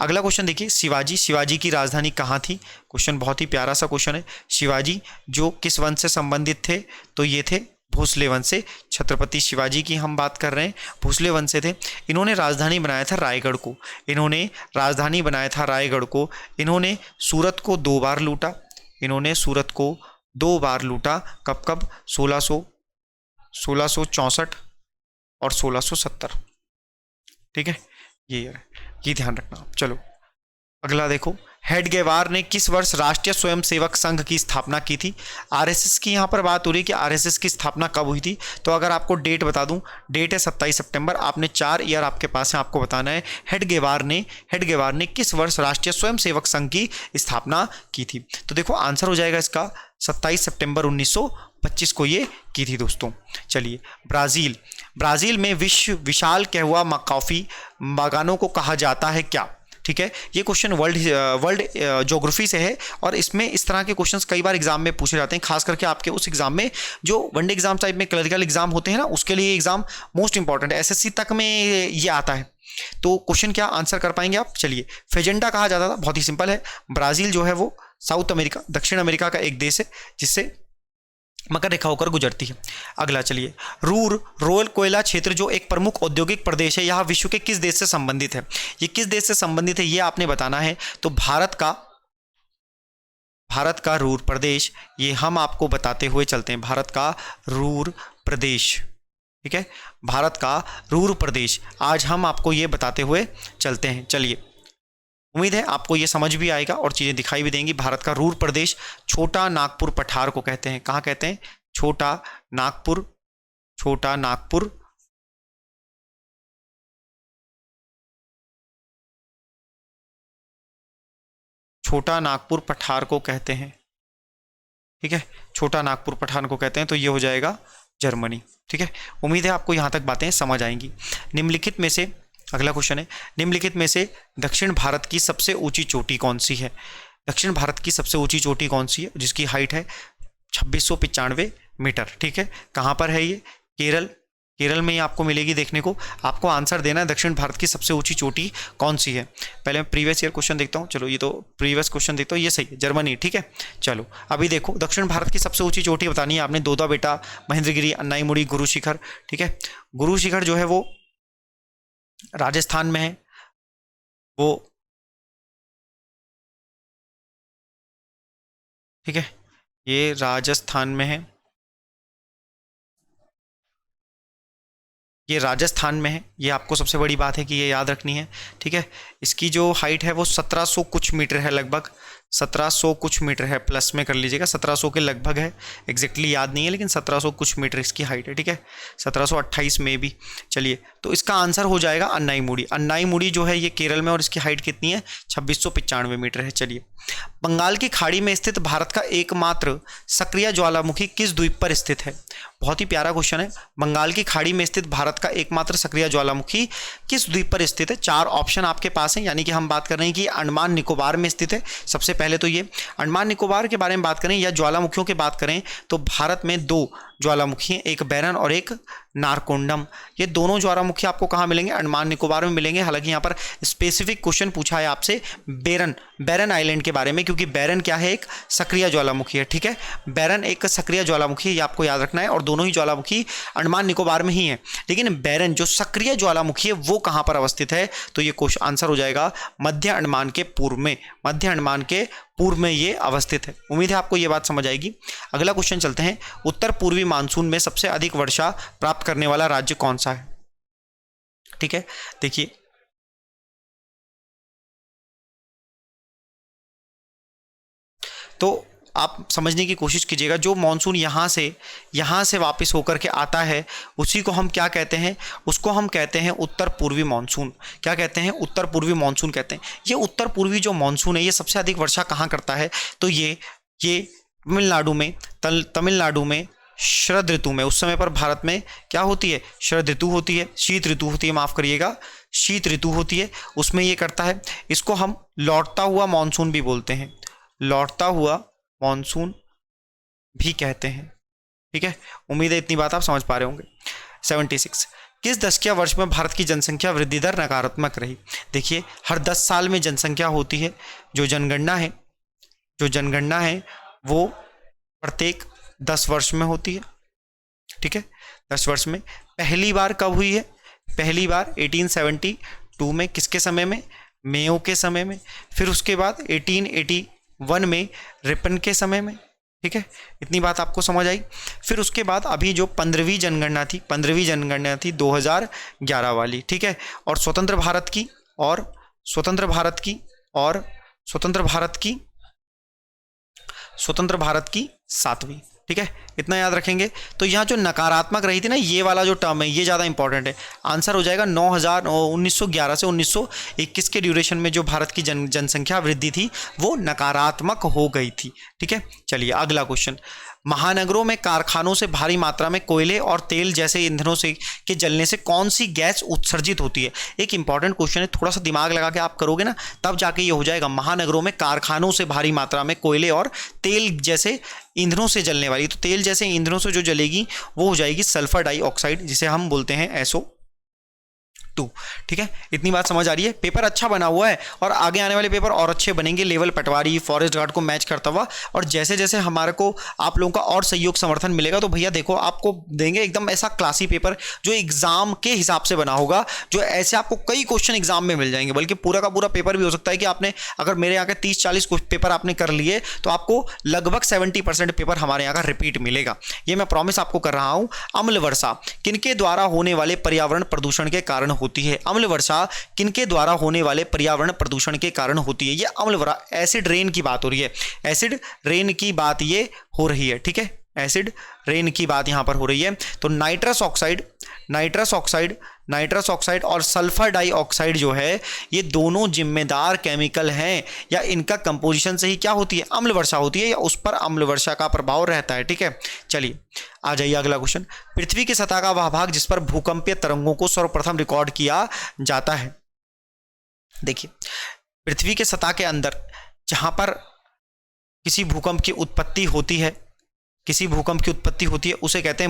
अगला क्वेश्चन देखिए। शिवाजी की राजधानी कहाँ थी? क्वेश्चन बहुत ही प्यारा सा क्वेश्चन है। शिवाजी जो किस वंश से संबंधित थे? तो ये थे भोसले वंश से। छत्रपति शिवाजी की हम बात कर रहे हैं, भोसले वंश से थे। इन्होंने राजधानी बनाया था रायगढ़ को। इन्होंने राजधानी बनाया था रायगढ़ को। इन्होंने सूरत को 2 बार लूटा। इन्होंने सूरत को 2 बार लूटा। कब कब? 1664 और 1670। ठीक है, ये ध्यान रखना आप। चलो अगला देखो। हेडगेवार ने किस वर्ष राष्ट्रीय स्वयंसेवक संघ की स्थापना की थी? आरएसएस की यहाँ पर बात हो रही है कि आरएसएस की स्थापना कब हुई थी। तो अगर आपको डेट बता दूं, डेट है 27 सितंबर। आपने 4 ईयर आपके पास है, आपको बताना है हेडगेवार ने किस वर्ष राष्ट्रीय स्वयंसेवक संघ की स्थापना की थी। तो देखो आंसर हो जाएगा इसका 27 सितंबर 1925 को ये की थी दोस्तों। चलिए ब्राज़ील में विशाल कहवा कॉफ़ी बागानों को कहा जाता है क्या? ठीक है, ये क्वेश्चन वर्ल्ड ज्योग्राफी से है, और इसमें इस तरह के क्वेश्चंस कई बार एग्जाम में पूछे जाते हैं, खास करके आपके उस एग्जाम में जो वनडे एग्जाम टाइप में क्लरिकल एग्जाम होते हैं ना, उसके लिए एग्जाम मोस्ट इंपॉर्टेंट है। SSC तक में ये आता है। तो क्वेश्चन क्या आंसर कर पाएंगे आप? चलिए, फेजेंटा कहा जाता था, बहुत ही सिंपल है। ब्राज़ील जो है वो साउथ अमेरिका, दक्षिण अमेरिका का एक देश है, जिससे मकर रेखा होकर गुजरती है। अगला चलिए, रूर रोल कोयला क्षेत्र जो एक प्रमुख औद्योगिक प्रदेश है, यह विश्व के किस देश से संबंधित है? ये किस देश से संबंधित है ये आपने बताना है। तो भारत का रूर प्रदेश, ये हम आपको बताते हुए चलते हैं, भारत का रूर प्रदेश, ठीक है, भारत का रूर प्रदेश आज हम आपको ये बताते हुए चलते हैं। चलिए, उम्मीद है आपको ये समझ भी आएगा और चीज़ें दिखाई भी देंगी। भारत का रूर प्रदेश छोटा नागपुर पठार को कहते हैं। कहाँ कहते हैं? छोटा नागपुर, छोटा नागपुर छोटा नागपुर पठार को कहते हैं, ठीक है, छोटा नागपुर पठार को कहते हैं। तो ये हो जाएगा जर्मनी, ठीक है। उम्मीद है आपको यहाँ तक बातें समझ आएंगी। निम्नलिखित में से, अगला क्वेश्चन है, निम्नलिखित में से दक्षिण भारत की सबसे ऊंची चोटी कौन सी है? दक्षिण भारत की सबसे ऊंची चोटी कौन सी है जिसकी हाइट है 2695 मीटर, ठीक है। कहाँ पर है ये? केरल में ही आपको मिलेगी देखने को। आपको आंसर देना है दक्षिण भारत की सबसे ऊंची चोटी कौन सी है। पहले मैं प्रीवियस ईयर क्वेश्चन देखता हूँ। चलो, ये तो प्रीवियस क्वेश्चन देखता हूँ, ये सही है, जर्मनी, ठीक है। चलो अभी देखो, दक्षिण भारत की सबसे ऊंची चोटी बतानी है आपने। दोदा बेटा, महेंद्रगिरी, अन्नाईमुड़ी, गुरु शिखर, ठीक है। गुरु शिखर जो है वो राजस्थान में है, वो, ठीक है, ये राजस्थान में है, ये राजस्थान में है। ये आपको सबसे बड़ी बात है कि ये याद रखनी है, ठीक है। इसकी जो हाइट है वो 1700 कुछ मीटर है, लगभग 1700 कुछ मीटर है, प्लस में कर लीजिएगा, 1700 के लगभग है, एग्जैक्टली याद नहीं है, लेकिन 1700 कुछ मीटर इसकी हाइट है, ठीक है, 1728 में भी। चलिए, तो इसका आंसर हो जाएगा अन्नाईमुड़ी। अन्नाईमुड़ी जो है ये केरल में, और इसकी हाइट कितनी है? 2695 मीटर है। चलिए, बंगाल की खाड़ी में स्थित भारत का एकमात्र सक्रिय ज्वालामुखी किस द्वीप पर स्थित है? बहुत ही प्यारा क्वेश्चन है। बंगाल की खाड़ी में स्थित भारत का एकमात्र सक्रिय ज्वालामुखी किस द्वीप पर स्थित है? 4 ऑप्शन आपके पास हैं, यानी कि हम बात कर रहे हैं कि अंडमान निकोबार में स्थित है। सबसे पहले तो ये अंडमान निकोबार के बारे में बात करें या ज्वालामुखियों की बात करें तो भारत में 2 ज्वालामुखी हैं, एक बैरन और एक नारकोंडम। ये दोनों ज्वालामुखी आपको कहाँ मिलेंगे? अंडमान निकोबार में मिलेंगे। हालांकि यहाँ पर स्पेसिफिक क्वेश्चन पूछा है आपसे बैरन आइलैंड के बारे में, क्योंकि बैरन क्या है? एक सक्रिय ज्वालामुखी है, ठीक है। बैरन एक सक्रिय ज्वालामुखी है, ये आपको याद रखना है, और दोनों ही ज्वालामुखी अंडमान निकोबार में ही है। लेकिन बैरन जो सक्रिय ज्वालामुखी है वो कहाँ पर अवस्थित है? तो ये क्वेश्चन आंसर हो जाएगा मध्य अंडमान के पूर्व में, मध्य अंडमान के पूर्व में ये अवस्थित है। उम्मीद है आपको ये बात समझ आएगी। अगला क्वेश्चन चलते हैं, उत्तर पूर्वी मानसून में सबसे अधिक वर्षा प्राप्त करने वाला राज्य कौन सा है? ठीक है, देखिए, तो आप समझने की कोशिश कीजिएगा, जो मॉनसून यहाँ से वापस होकर के आता है उसी को हम क्या कहते हैं? उसको हम कहते हैं उत्तर पूर्वी मानसून। क्या कहते हैं? उत्तर पूर्वी मानसून कहते हैं। ये उत्तर पूर्वी जो मानसून है ये सबसे अधिक वर्षा कहाँ करता है? तो ये तमिलनाडु में शरद ऋतु में, उस समय पर भारत में क्या होती है? शरद ऋतु होती है, शीत ऋतु होती है, माफ करिएगा, शीत ऋतु होती है, उसमें ये करता है। इसको हम लौटता हुआ मानसून भी बोलते हैं, लौटता हुआ मॉनसून भी कहते हैं, ठीक है। उम्मीद है इतनी बात आप समझ पा रहे होंगे। 76, किस दशकीय वर्ष में भारत की जनसंख्या वृद्धि दर नकारात्मक रही? देखिए, हर 10 साल में जनसंख्या होती है, जो जनगणना है वो प्रत्येक 10 वर्ष में होती है, ठीक है। 10 वर्ष में पहली बार कब हुई है? पहली बार 1872 में, किसके समय में? मेयो के समय में। फिर उसके बाद 1881 में रिपन के समय में, ठीक है। इतनी बात आपको समझ आई। फिर उसके बाद अभी जो 15वीं जनगणना थी 2011 वाली, ठीक है। और स्वतंत्र भारत की 7वीं, ठीक है। इतना याद रखेंगे। तो यहाँ जो नकारात्मक रही थी ना, ये वाला जो टर्म है ये ज़्यादा इंपॉर्टेंट है। आंसर हो जाएगा 1911 से 1921 के ड्यूरेशन में जो भारत की जनसंख्या वृद्धि थी वो नकारात्मक हो गई थी, ठीक है। चलिए अगला क्वेश्चन, महानगरों में कारखानों से भारी मात्रा में कोयले और तेल जैसे ईंधनों से के जलने से कौन सी गैस उत्सर्जित होती है? एक इंपॉर्टेंट क्वेश्चन है, थोड़ा सा दिमाग लगा के आप करोगे ना तब जाके ये हो जाएगा। महानगरों में कारखानों से भारी मात्रा में कोयले और तेल जैसे ईंधनों से जलने वाली, तो तेल जैसे ईंधनों से जो जलेगी वो हो जाएगी सल्फर डाइऑक्साइड, जिसे हम बोलते हैं SO2, 2। ठीक है, इतनी बात समझ आ रही है। पेपर अच्छा बना हुआ है और आगे आने वाले पेपर और अच्छे बनेंगे, लेवल पटवारी फॉरेस्ट गार्ड को मैच करता हुआ। और जैसे जैसे हमारे को आप लोगों का और सहयोग समर्थन मिलेगा तो भैया देखो आपको देंगे एकदम ऐसा क्लासी पेपर जो एग्जाम के हिसाब से बना होगा, जो ऐसे आपको कई क्वेश्चन एग्जाम में मिल जाएंगे। बल्कि पूरा का पूरा पेपर भी हो सकता है कि आपने अगर मेरे यहाँ के 30-40 पेपर आपने कर लिए तो आपको लगभग 70% पेपर हमारे यहाँ का रिपीट मिलेगा, ये मैं प्रॉमिस आपको कर रहा हूं। अम्ल वर्षा किनके द्वारा होने वाले पर्यावरण प्रदूषण के कारण होती है? अम्ल वर्षा किनके द्वारा होने वाले पर्यावरण प्रदूषण के कारण होती है? ये अम्ल वर्षा, एसिड रेन की बात हो रही है, एसिड रेन की बात ये हो रही है। ठीक है, एसिड रेन की बात यहां पर हो रही है। तो नाइट्रस ऑक्साइड और सल्फर डाइऑक्साइड जो है ये दोनों जिम्मेदार केमिकल हैं, या इनका कंपोजिशन से ही क्या होती है? अम्ल वर्षा होती है, या उस पर अम्ल वर्षा का प्रभाव रहता है। ठीक है, चलिए आ जाइए अगला क्वेश्चन। पृथ्वी की सतह का वह भाग जिस पर भूकंपीय तरंगों को सर्वप्रथम रिकॉर्ड किया जाता है। देखिए, पृथ्वी के सतह के अंदर जहां पर किसी भूकंप की उत्पत्ति होती है, उसे कहते हैं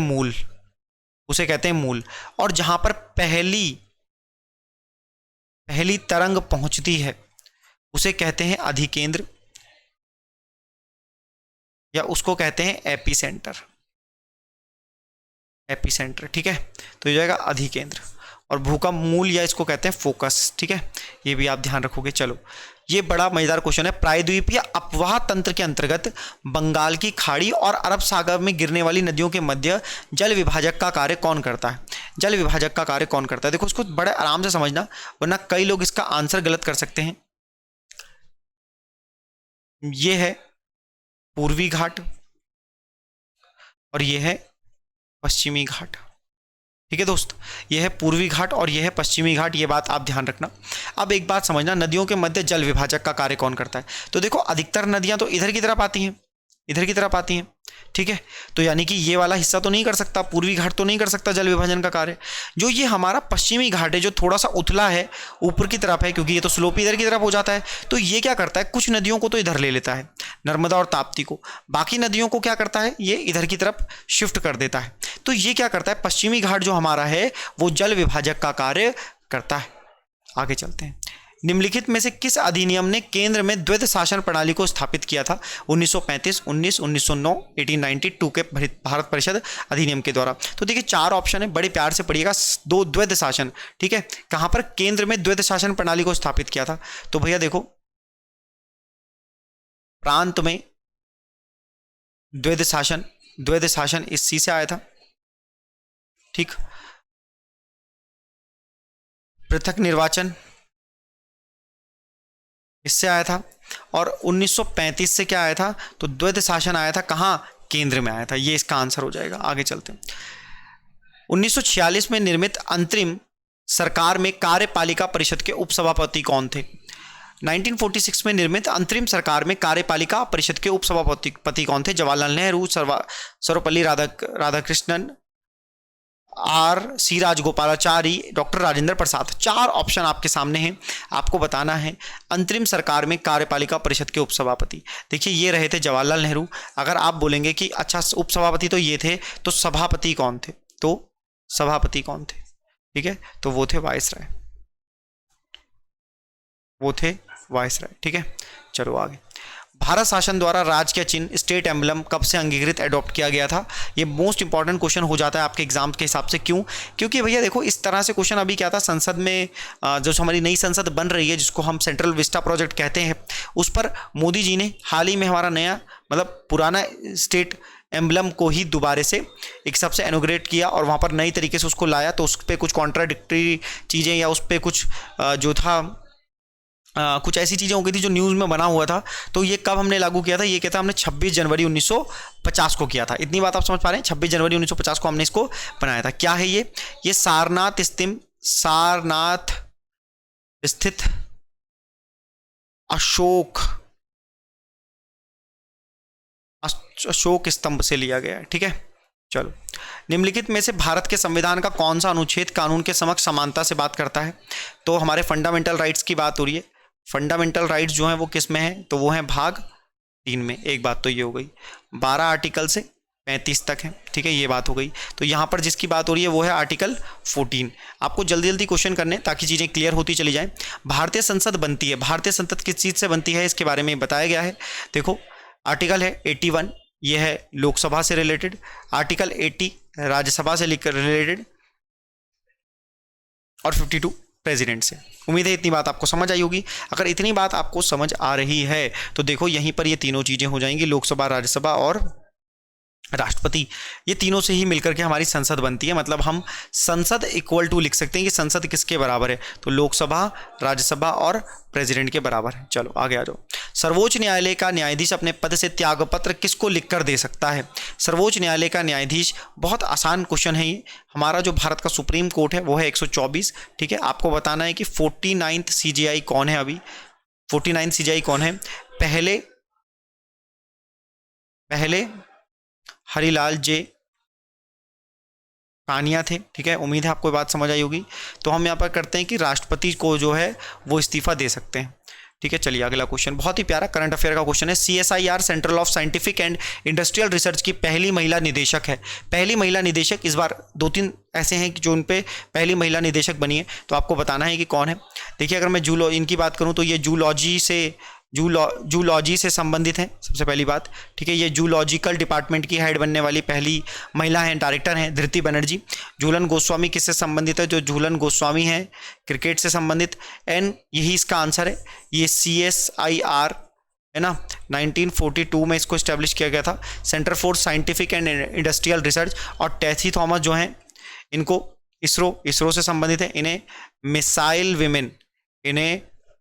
मूल। और जहां पर पहली तरंग पहुंचती है उसे कहते हैं अधिकेंद्र, या उसको कहते हैं एपिसेंटर। ठीक है, तो ये जाएगा अधिकेंद्र। और भूकंप मूल या इसको कहते हैं फोकस। ठीक है, ये भी आप ध्यान रखोगे। चलो, ये बड़ा मजेदार क्वेश्चन है। प्रायद्वीपीय अपवाह तंत्र के अंतर्गत बंगाल की खाड़ी और अरब सागर में गिरने वाली नदियों के मध्य जल विभाजक का कार्य कौन करता है? देखो, इसको बड़े आराम से समझना, वरना कई लोग इसका आंसर गलत कर सकते हैं। ये है पूर्वी घाट और ये है पश्चिमी घाट। ठीक है दोस्त, ये है पूर्वी घाट और ये है पश्चिमी घाट, ये बात आप ध्यान रखना। अब एक बात समझना, नदियों के मध्य जल विभाजक का कार्य कौन करता है? तो देखो, अधिकतर नदियां तो इधर की तरफ आती हैं। ठीक है, तो यानी कि ये वाला हिस्सा तो नहीं कर सकता, पूर्वी घाट तो नहीं कर सकता जल विभाजन का कार्य। जो ये हमारा पश्चिमी घाट है, जो थोड़ा सा उथला है, ऊपर की तरफ है, क्योंकि ये तो स्लोप इधर की तरफ हो जाता है, तो ये क्या करता है, कुछ नदियों को तो इधर ले लेता है, नर्मदा और ताप्ती को। बाकी नदियों को क्या करता है, ये इधर की तरफ शिफ्ट कर देता है। तो ये क्या करता है, पश्चिमी घाट जो हमारा है वो जल विभाजक का कार्य करता है। आगे चलते हैं। निम्नलिखित में से किस अधिनियम ने केंद्र में द्वैध शासन प्रणाली को स्थापित किया था? 1935, 1909, 1892 के भारत परिषद अधिनियम के द्वारा। तो देखिए, 4 ऑप्शन है, बड़े प्यार से पढ़िएगा। 2 द्वैध शासन। ठीक है, कहां पर केंद्र में द्वैध शासन प्रणाली को स्थापित किया था? तो भैया देखो, प्रांत में द्वैध शासन इसी से आया था। ठीक, पृथक निर्वाचन इससे आया था। और 1935 से क्या आया था, तो द्वैध शासन आया था। कहां? केंद्र में आया था। ये इसका आंसर हो जाएगा। आगे चलते हैं। 1946 में निर्मित अंतरिम सरकार में कार्यपालिका परिषद के उपसभापति कौन थे? 1946 में निर्मित अंतरिम सरकार में कार्यपालिका परिषद के उपसभापति कौन थे? जवाहरलाल नेहरू, सर्वपल्ली राधाकृष्णन, सी राजगोपालाचारी, डॉक्टर राजेंद्र प्रसाद। 4 ऑप्शन आपके सामने हैं, आपको बताना है। अंतरिम सरकार में कार्यपालिका परिषद के उपसभापति, देखिए ये रहे थे जवाहरलाल नेहरू। अगर आप बोलेंगे कि अच्छा उपसभापति तो ये थे, तो सभापति कौन थे? ठीक है, तो वो थे वायसराय। ठीक है, चलो आगे। भारत शासन द्वारा राज्य का चिन्ह स्टेट एम्बलम कब से अंगीकृत एडॉप्ट किया गया था? ये मोस्ट इंपॉर्टेंट क्वेश्चन हो जाता है आपके एग्जाम के हिसाब से। क्यों? क्योंकि भैया देखो, इस तरह से क्वेश्चन अभी क्या था, संसद में जो हमारी नई संसद बन रही है, जिसको हम सेंट्रल विस्टा प्रोजेक्ट कहते हैं, उस पर मोदी जी ने हाल ही में हमारा नया, मतलब पुराना स्टेट एम्बलम को ही दोबारा से एक हिसाब से इनॉग्रेट किया और वहाँ पर नई तरीके से उसको लाया। तो उस पर कुछ कॉन्ट्राडिक्टरी चीज़ें, या उस पर कुछ जो था कुछ ऐसी चीज़ें हो गई थी जो न्यूज़ में बना हुआ था। तो ये कब हमने लागू किया था? ये कहता हमने 26 जनवरी 1950 को किया था। इतनी बात आप समझ पा रहे हैं? 26 जनवरी 1950 को हमने इसको बनाया था। क्या है ये सारनाथ स्थित अशोक स्तंभ से लिया गया है। ठीक है, चलो। निम्नलिखित में से भारत के संविधान का कौन सा अनुच्छेद कानून के समक्ष समानता से बात करता है? तो हमारे फंडामेंटल राइट्स की बात हो रही है। फंडामेंटल राइट्स जो हैं वो किस में है? तो वो हैं भाग 3 में। एक बात तो ये हो गई। 12 आर्टिकल से 35 तक है, ठीक है, ये बात हो गई। तो यहाँ पर जिसकी बात हो रही है वो है आर्टिकल 14। आपको जल्दी जल्दी क्वेश्चन करने ताकि चीज़ें क्लियर होती चली जाएं। भारतीय संसद बनती है, भारतीय संसद किस चीज़ से बनती है इसके बारे में बताया गया है। देखो आर्टिकल है 81, ये है लोकसभा से रिलेटेड। आर्टिकल 80 राज्यसभा से रिलेटेड और 52 प्रेसिडेंट से। उम्मीद है इतनी बात आपको समझ आई होगी। अगर इतनी बात आपको समझ आ रही है तो देखो यहीं पर ये तीनों चीज़ें हो जाएंगी, लोकसभा, राज्यसभा और राष्ट्रपति। ये तीनों से ही मिलकर के हमारी संसद बनती है। मतलब हम संसद इक्वल टू लिख सकते हैं कि संसद किसके बराबर है, तो लोकसभा, राज्यसभा और प्रेसिडेंट के बराबर है। चलो आगे आ जाओ। सर्वोच्च न्यायालय का न्यायाधीश अपने पद से त्यागपत्र किसको लिखकर दे सकता है? सर्वोच्च न्यायालय का न्यायाधीश, बहुत आसान क्वेश्चन है ये। हमारा जो भारत का सुप्रीम कोर्ट है वो है 124, ठीक है। आपको बताना है कि 49th CJI कौन है। अभी 49th CJI कौन है? पहले हरिलाल जे कानिया थे, ठीक है। उम्मीद है आपको बात समझ आई होगी। तो हम यहाँ पर करते हैं कि राष्ट्रपति को जो है वो इस्तीफा दे सकते हैं, ठीक है। चलिए अगला क्वेश्चन, बहुत ही प्यारा करंट अफेयर का क्वेश्चन है। CSIR central of scientific and industrial research की पहली महिला निदेशक है। पहली महिला निदेशक, इस बार 2-3 ऐसे हैं कि जो उन पे पहली महिला निदेशक बनी है, तो आपको बताना है कि कौन है। देखिए अगर मैं इनकी बात करूँ तो ये जूलॉजी से संबंधित हैं सबसे पहली बात, ठीक है। ये जूलॉजिकल डिपार्टमेंट की हेड बनने वाली पहली महिला हैं, डायरेक्टर हैं धृति बनर्जी। झूलन गोस्वामी किससे संबंधित है? जो झूलन गोस्वामी है क्रिकेट से संबंधित। यही इसका आंसर है। ये CSIR है ना, 1942 में इसको इस्टेब्लिश किया गया था, centre for scientific and industrial research. और टेसी थॉमस जो हैं इनको इसरो से संबंधित है। इन्हें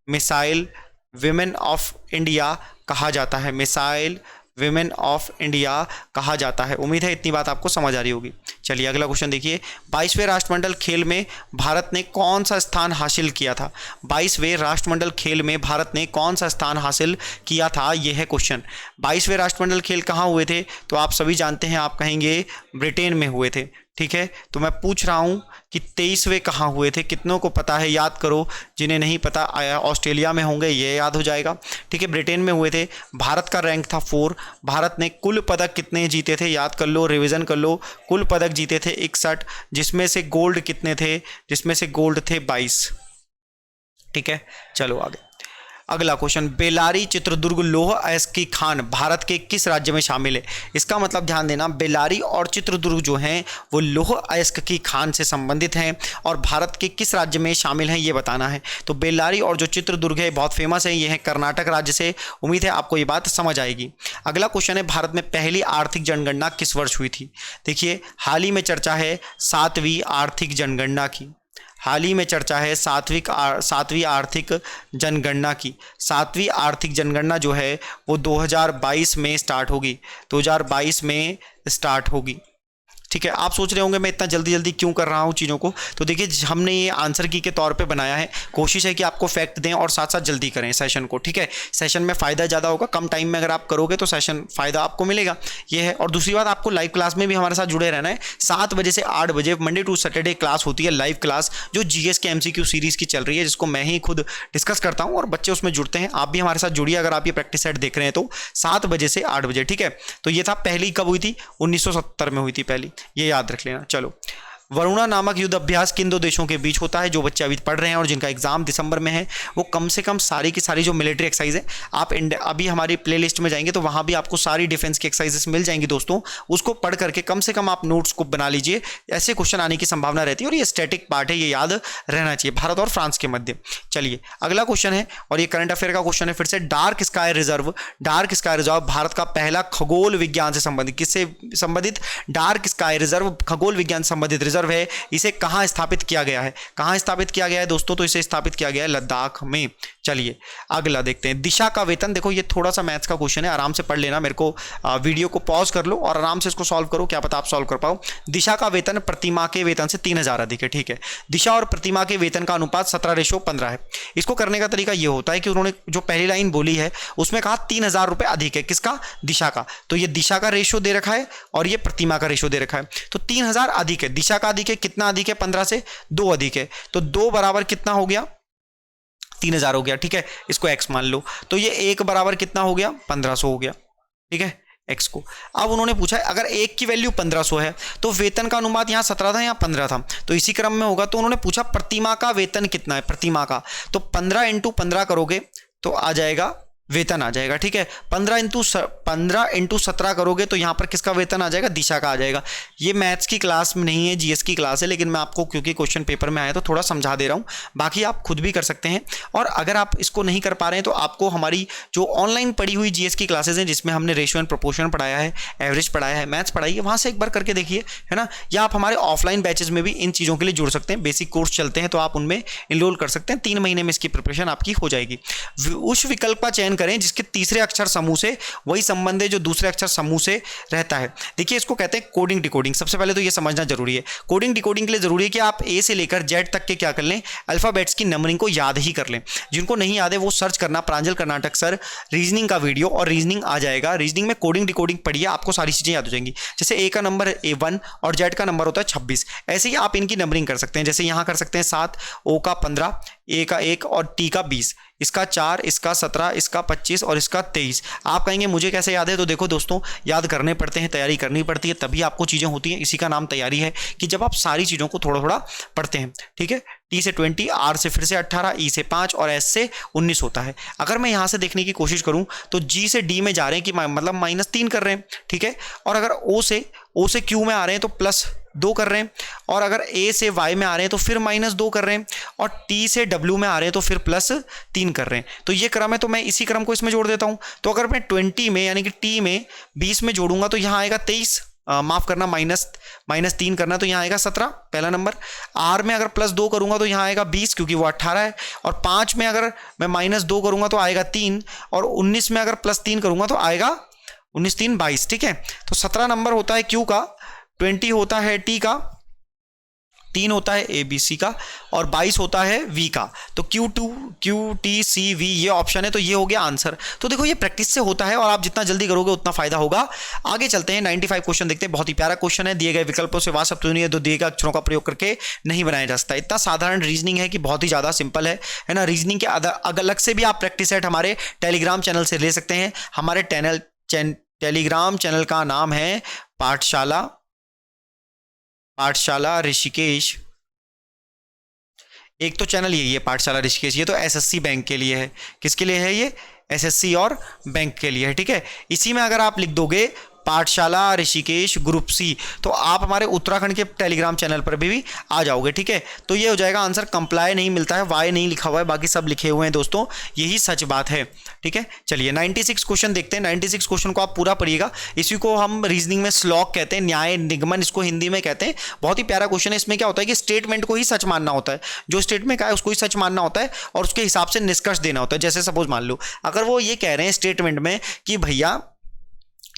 मिसाइल विमेन ऑफ इंडिया कहा जाता है, मिसाइल विमेन ऑफ इंडिया कहा जाता है। उम्मीद है इतनी बात आपको समझ आ रही होगी। चलिए अगला क्वेश्चन देखिए, 22वें राष्ट्रमंडल खेल में भारत ने कौन सा स्थान हासिल किया था? 22वें राष्ट्रमंडल खेल में भारत ने कौन सा स्थान हासिल किया था, यह है क्वेश्चन। 22वें राष्ट्रमंडल खेल कहाँ हुए थे? तो आप सभी जानते हैं, आप कहेंगे ब्रिटेन में हुए थे, ठीक है। तो मैं पूछ रहा हूँ कि 23वें कहाँ हुए थे? कितनों को पता है? याद करो। जिन्हें नहीं पता, ऑस्ट्रेलिया में होंगे, ये याद हो जाएगा, ठीक है। ब्रिटेन में हुए थे। भारत का रैंक था 4। भारत ने कुल पदक कितने जीते थे? याद कर लो, रिवीजन कर लो। कुल पदक जीते थे 61, जिसमें से गोल्ड कितने थे? जिसमें से गोल्ड थे 22, ठीक है। चलो आगे अगला क्वेश्चन, बेलारी चित्रदुर्ग लौह अयस्क की खान भारत के किस राज्य में शामिल है? इसका मतलब ध्यान देना, बेलारी और चित्रदुर्ग जो हैं वो लौह अयस्क की खान से संबंधित हैं और भारत के किस राज्य में शामिल हैं ये बताना है। तो बेलारी और जो चित्रदुर्ग है बहुत फेमस है, ये है कर्नाटक राज्य से। उम्मीद है आपको ये बात समझ आएगी। अगला क्वेश्चन है, भारत में पहली आर्थिक जनगणना किस वर्ष हुई थी? देखिए हाल ही में चर्चा है 7वीं आर्थिक जनगणना की। हाल ही में चर्चा है 7वीं आर्थिक जनगणना की। 7वीं आर्थिक जनगणना जो है वो 2022 में स्टार्ट होगी, 2022 में स्टार्ट होगी, ठीक है। आप सोच रहे होंगे मैं इतना जल्दी जल्दी क्यों कर रहा हूँ चीज़ों को, तो देखिए हमने ये आंसर की के तौर पे बनाया है। कोशिश है कि आपको फैक्ट दें और साथ साथ जल्दी करें सेशन को, ठीक है। सेशन में फ़ायदा ज़्यादा होगा, कम टाइम में अगर आप करोगे तो सेशन फ़ायदा आपको मिलेगा, ये है। और दूसरी बात, आपको लाइव क्लास में भी हमारे साथ जुड़े रहना है। 7 बजे से 8 बजे मंडे टू सैटरडे क्लास होती है, लाइव क्लास, जो GS के MCQ सीरीज़ की चल रही है, जिसको मैं ही खुद डिस्कस करता हूँ और बच्चे उसमें जुड़ते हैं। आप भी हमारे साथ जुड़िए अगर आप ये प्रैक्टिस सेट देख रहे हैं तो। 7 बजे से 8 बजे, ठीक है। तो ये था, पहली कब हुई थी? 1970 में हुई थी पहली, ये याद रख लेना। चलो, वरुणा नामक युद्ध अभ्यास किन 2 देशों के बीच होता है? जो बच्चे अभी पढ़ रहे हैं और जिनका एग्जाम दिसंबर में है, वो कम से कम सारी की सारी जो मिलिट्री एक्सरसाइज है, आप अभी हमारी प्लेलिस्ट में जाएंगे तो वहां भी आपको सारी डिफेंस की एक्सरसाइजेस मिल जाएंगी दोस्तों। उसको पढ़ करके कम से कम आप नोट्स को बना लीजिए, ऐसे क्वेश्चन आने की संभावना रहती है और ये स्टैटिक पार्ट है, ये याद रहना चाहिए, भारत और फ्रांस के मध्य। चलिए अगला क्वेश्चन है और ये करंट अफेयर का क्वेश्चन है फिर से। डार्क स्काई रिजर्व भारत का पहला खगोल विज्ञान से संबंधित, किससे संबंधित? डार्क स्काई रिजर्व खगोल विज्ञान से संबंधित रिजर्व है। इसे कहां स्थापित किया गया है? कहां स्थापित किया गया है दोस्तों? तो इसे स्थापित किया गया है लद्दाख में। चलिए अगला देखते हैं, दिशा का वेतन। देखो ये थोड़ा सा मैथ्स का क्वेश्चन है, आराम से पढ़ लेना। मेरे को वीडियो को पॉज कर लो और आराम से इसको सॉल्व करो, क्या पता आप सॉल्व कर पाओ। दिशा का वेतन प्रतिमा के वेतन से 3000 अधिक है, ठीक है। दिशा और प्रतिमा के वेतन का अनुपात 17:15 है। इसको करने का तरीका ये होता है कि उन्होंने जो पहली लाइन बोली है उसमें कहा 3000 रुपए अधिक है, किसका? दिशा का। तो ये दिशा का रेशियो दे रखा है और ये प्रतिमा का रेशियो दे रखा है। तो 3000 अधिक है, दिशा का अधिक है, कितना अधिक है? 15 से 2 अधिक है, तो 2 बराबर कितना हो गया? 3000 हो गया, ठीक है। इसको x मान लो, तो ये 1 बराबर कितना हो गया? 1500 हो गया, ठीक है। x को। अब उन्होंने पूछा है अगर 1 की वैल्यू 1500 है तो वेतन का अनुपात यहाँ 17 था, यहाँ 15 था, तो इसी क्रम में होगा। तो उन्होंने पूछा प्रतिमाह का वेतन कितना है, प्रतिमाह का, तो 15 इंटू 15 करोगे तो आ जाएगा वेतन आ जाएगा, ठीक है। 15 इंटू 17 करोगे तो यहाँ पर किसका वेतन आ जाएगा, दिशा का आ जाएगा। ये मैथ्स की क्लास में नहीं है, जीएस की क्लास है, लेकिन मैं आपको क्योंकि क्वेश्चन पेपर में आया तो थोड़ा समझा दे रहा हूँ, बाकी आप खुद भी कर सकते हैं। और अगर आप इसको नहीं कर पा रहे हैं तो आपको हमारी जो ऑनलाइन पढ़ी हुई जीएस की क्लासेज हैं, जिसमें हमने रेशियो एंड प्रोपोर्शन पढ़ाया है, एवरेज पढ़ाया है, मैथ्स पढ़ाई है, वहाँ से एक बार करके देखिए, है ना। या आप हमारे ऑफलाइन बैचेज में भी इन चीज़ों के लिए जुड़ सकते हैं। बेसिक कोर्स चलते हैं तो आप उनमें इनरोल कर सकते हैं, 3 महीने में इसकी प्रिपरेशन आपकी हो जाएगी। उस विकल्प का चयन करें जिसके तीसरे अक्षर समूह से वही संबंध है जो दूसरे अक्षर समूह से रहता है। देखिए इसको कहते हैं कोडिंग डिकोडिंग। सबसे पहले तो ये समझना जरूरी है, कोडिंग डिकोडिंग के लिए जरूरी है कि आप ए से लेकर जेड तक के क्या कर लें, अल्फाबेट्स की नंबरिंग को याद ही कर लें। जिनको नहीं याद है वो सर्च करना प्रांजल कर्नाटक सर रीजनिंग का वीडियो, और रीजनिंग आ जाएगा। रीजनिंग में कोडिंग डिकोडिंग पढ़िए, आपको सारी चीजें याद हो जाएंगी। जैसे ए का नंबर A1 और जेड का नंबर होता है 26, ऐसे ही आप इनकी नंबरिंग कर सकते हैं। जैसे यहां कर सकते हैं 7, ओ का 15, ए का 1 और टी का 20, इसका 4, इसका 17, इसका 25 और इसका 23। आप कहेंगे मुझे कैसे याद है, तो देखो दोस्तों याद करने पड़ते हैं, तैयारी करनी पड़ती है, तभी आपको चीज़ें होती हैं। इसी का नाम तैयारी है कि जब आप सारी चीज़ों को थोड़ा थोड़ा पढ़ते हैं, ठीक है। टी से 20, आर से फिर से 18, ई से 5 और एस से 19 होता है। अगर मैं यहाँ से देखने की कोशिश करूँ तो जी से डी में जा रहे हैं कि मतलब -3 कर रहे हैं, ठीक है। और अगर ओ से क्यू में आ रहे हैं तो +2 कर रहे हैं, और अगर ए से वाई में आ रहे हैं तो फिर -2 कर रहे हैं, और टी से डब्ल्यू में आ रहे हैं तो फिर +3 कर रहे हैं। तो ये क्रम है, तो मैं इसी क्रम को इसमें जोड़ देता हूं। तो अगर मैं 20 में यानी कि टी में 20 में जोड़ूंगा तो यहाँ आएगा 23, माफ करना -3 करना, तो यहाँ आएगा 17 पहला नंबर। आर में अगर +2 करूंगा तो यहाँ आएगा 20 क्योंकि वो 18 है, और 5 में अगर मैं -2 करूंगा तो आएगा 3, और 19 में अगर +3 करूंगा तो आएगा 19 3 22, ठीक है। तो 17 नंबर होता है क्यू का, 20 होता है टी का, 3 होता है ए बी सी का, और 22 होता है वी का। तो QT V ये ऑप्शन है, तो ये हो गया आंसर। तो देखो ये प्रैक्टिस से होता है, और आप जितना जल्दी करोगे उतना फायदा होगा। आगे चलते हैं, 95 क्वेश्चन देखते हैं। बहुत ही प्यारा क्वेश्चन है, दिए गए विकल्पों से वह सब तो नहीं है तो दिए गए अक्षरों का प्रयोग करके नहीं बनाया जा सकता। इतना साधारण रीजनिंग है कि बहुत ही ज्यादा सिंपल है ना। रीजनिंग के अलग से भी आप प्रैक्टिस सेट हमारे टेलीग्राम चैनल से ले सकते हैं। हमारे टेलीग्राम चैनल का नाम है पाठशाला ऋषिकेश। एक तो चैनल यही है पाठशाला ऋषिकेश, ये तो एसएससी बैंक के लिए है। किसके लिए है ये, एसएससी और बैंक के लिए है, ठीक है। इसी में अगर आप लिख दोगे पाठशाला ऋषिकेश ग्रुप सी तो आप हमारे उत्तराखंड के टेलीग्राम चैनल पर भी आ जाओगे, ठीक है। तो ये हो जाएगा आंसर। कंप्लाई नहीं मिलता है, वाई नहीं लिखा हुआ है, बाकी सब लिखे हुए हैं दोस्तों, यही सच बात है, ठीक है। चलिए 96 क्वेश्चन देखते हैं। 96 क्वेश्चन को आप पूरा पढ़िएगा। इसी को हम रीजनिंग में श्लोक कहते हैं, न्याय निगमन इसको हिंदी में कहते हैं। बहुत ही प्यारा क्वेश्चन है। इसमें क्या होता है कि स्टेटमेंट को ही सच मानना होता है, जो स्टेटमेंट का है उसको ही सच मानना होता है, और उसके हिसाब से निष्कर्ष देना होता है। जैसे सपोज मान लो अगर वो ये कह रहे हैं स्टेटमेंट में कि भैया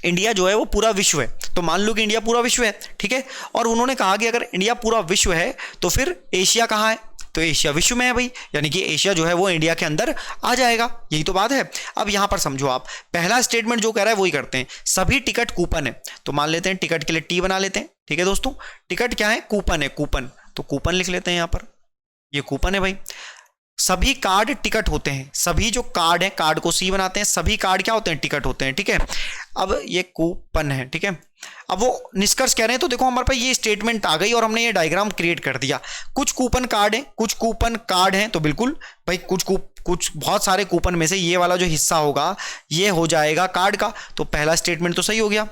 इंडिया जो है वो पूरा विश्व है, तो मान लो कि इंडिया पूरा विश्व है, ठीक है। और उन्होंने कहा कि अगर इंडिया पूरा विश्व है तो फिर एशिया कहाँ है, तो एशिया विश्व में है भाई, यानी कि एशिया जो है वो इंडिया के अंदर आ जाएगा, यही तो बात है। अब यहां पर समझो आप, पहला स्टेटमेंट जो कह रहा है वही करते हैं। सभी टिकट कूपन है, तो मान लेते हैं टिकट के लिए टी बना लेते हैं, ठीक है दोस्तों। टिकट क्या है, कूपन है, कूपन, तो कूपन लिख लेते हैं यहां पर, ये कूपन है भाई। सभी कार्ड टिकट होते हैं, सभी जो कार्ड है, कार्ड को सी बनाते हैं, सभी कार्ड क्या होते हैं, टिकट होते हैं, ठीक है। अब ये कूपन है, ठीक है। अब वो निष्कर्ष कह रहे हैं, तो देखो हमारे पास ये स्टेटमेंट आ गई और हमने ये डायग्राम क्रिएट कर दिया। कुछ कूपन कार्ड है, कुछ कूपन कार्ड हैं, तो बिल्कुल भाई कुछ बहुत सारे कूपन में से ये वाला जो हिस्सा होगा ये हो जाएगा कार्ड का, तो पहला स्टेटमेंट तो सही हो गया।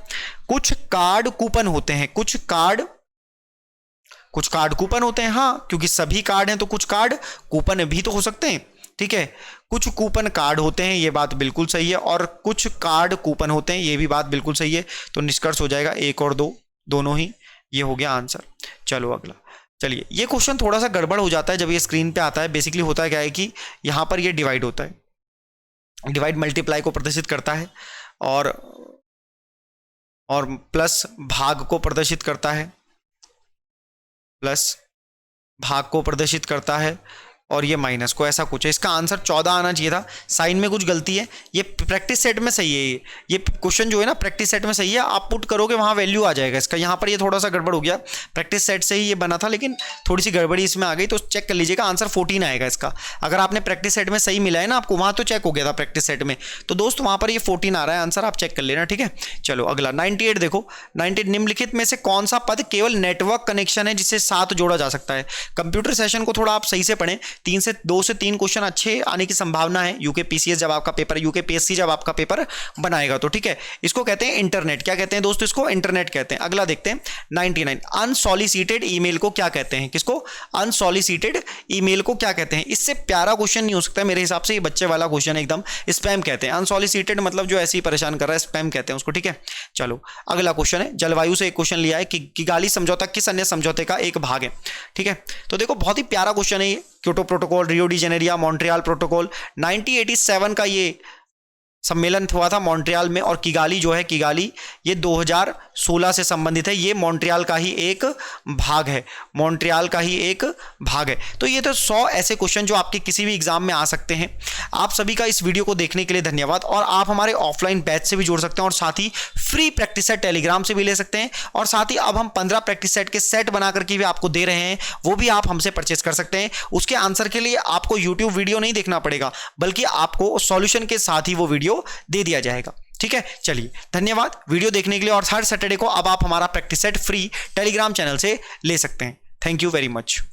कुछ कार्ड कूपन होते हैं, कुछ कार्ड कूपन होते हैं, हाँ, क्योंकि सभी कार्ड हैं तो कुछ कार्ड कूपन भी तो हो सकते हैं, ठीक है। कुछ कूपन कार्ड होते हैं, ये बात बिल्कुल सही है, और कुछ कार्ड कूपन होते हैं, ये भी बात बिल्कुल सही है। तो निष्कर्ष हो जाएगा 1 और 2 दोनों ही, ये हो गया आंसर। चलो अगला, चलिए ये क्वेश्चन थोड़ा सा गड़बड़ हो जाता है जब ये स्क्रीन पे आता है। बेसिकली होता क्या है कि यहाँ पर ये डिवाइड होता है, डिवाइड मल्टीप्लाई को प्रदर्शित करता है, और प्लस भाग को प्रदर्शित करता है, प्लस भाग को प्रदर्शित करता है, और ये माइनस को, ऐसा कुछ है। इसका आंसर 14 आना चाहिए था, साइन में कुछ गलती है। ये प्रैक्टिस सेट में सही है, ये क्वेश्चन जो है ना प्रैक्टिस सेट में सही है, आप पुट करोगे वहाँ वैल्यू आ जाएगा इसका। यहाँ पर ये थोड़ा सा गड़बड़ हो गया, प्रैक्टिस सेट से ही ये बना था लेकिन थोड़ी सी गड़बड़ी इसमें आ गई, तो चेक कर लीजिएगा। आंसर 14 आएगा इसका। अगर आपने प्रैक्टिस सेट में सही मिला है ना आपको, वहाँ तो चेक हो गया था प्रैक्टिस सेट में, तो दोस्त वहाँ पर ये 14 आ रहा है आंसर, आप चेक कर लेना, ठीक है। चलो अगला 98 देखो। 98 निम्नलिखित में से कौन सा पद केवल नेटवर्क कनेक्शन है जिससे साथ जोड़ा जा सकता है। कंप्यूटर सेशन को थोड़ा आप सही से पढ़ें, 2 से 3 क्वेश्चन अच्छे आने की संभावना है यूकेपीसीएस जब आपका पेपर, यूकेपीएससी जब आपका पेपर बनाएगा तो, ठीक है। इसको कहते हैं इंटरनेट। क्या कहते हैं दोस्तों? इसको इंटरनेट कहते हैं। अगला देखते हैं 99 अनसॉलिसिटेड ईमेल को क्या कहते हैं? किसको? अनसॉलिसिटेड ईमेल को क्या कहते हैं? इससे प्यारा क्वेश्चन नहीं हो सकता मेरे हिसाब से, ये बच्चे वाला क्वेश्चन एकदम। स्पैम कहते हैं अनसॉलिसिटेड, मतलब जो ऐसे ही परेशान कर रहा है, स्पैम कहते हैं उसको, ठीक है। चलो अगला क्वेश्चन है, जलवायु से एक क्वेश्चन लिया है कि किगाली समझौता किस अन्य समझौते का एक भाग है, ठीक है। तो देखो बहुत ही प्यारा क्वेश्चन है ये। Kyoto Protocol, Rio de Janeiro, Montreal Protocol, 1987 का ये सम्मेलन हुआ था मॉन्ट्रियल में, और किगाली जो है, किगाली ये 2016 से संबंधित है। ये मॉन्ट्रियल का ही एक भाग है, मॉन्ट्रियल का ही एक भाग है। तो ये तो 100 ऐसे क्वेश्चन जो आपके किसी भी एग्जाम में आ सकते हैं। आप सभी का इस वीडियो को देखने के लिए धन्यवाद। और आप हमारे ऑफलाइन बैच से भी जुड़ सकते हैं, और साथ ही फ्री प्रैक्टिस सेट टेलीग्राम से भी ले सकते हैं, और साथ ही अब हम 15 प्रैक्टिस सेट के सेट बना करके भी आपको दे रहे हैं, वो भी आप हमसे परचेस कर सकते हैं। उसके आंसर के लिए आपको यूट्यूब वीडियो नहीं देखना पड़ेगा, बल्कि आपको सॉल्यूशन के साथ ही वो वीडियो दे दिया जाएगा, ठीक है। चलिए धन्यवाद वीडियो देखने के लिए। और हर सैटरडे को अब आप हमारा practice set free Telegram channel से ले सकते हैं। Thank you very much.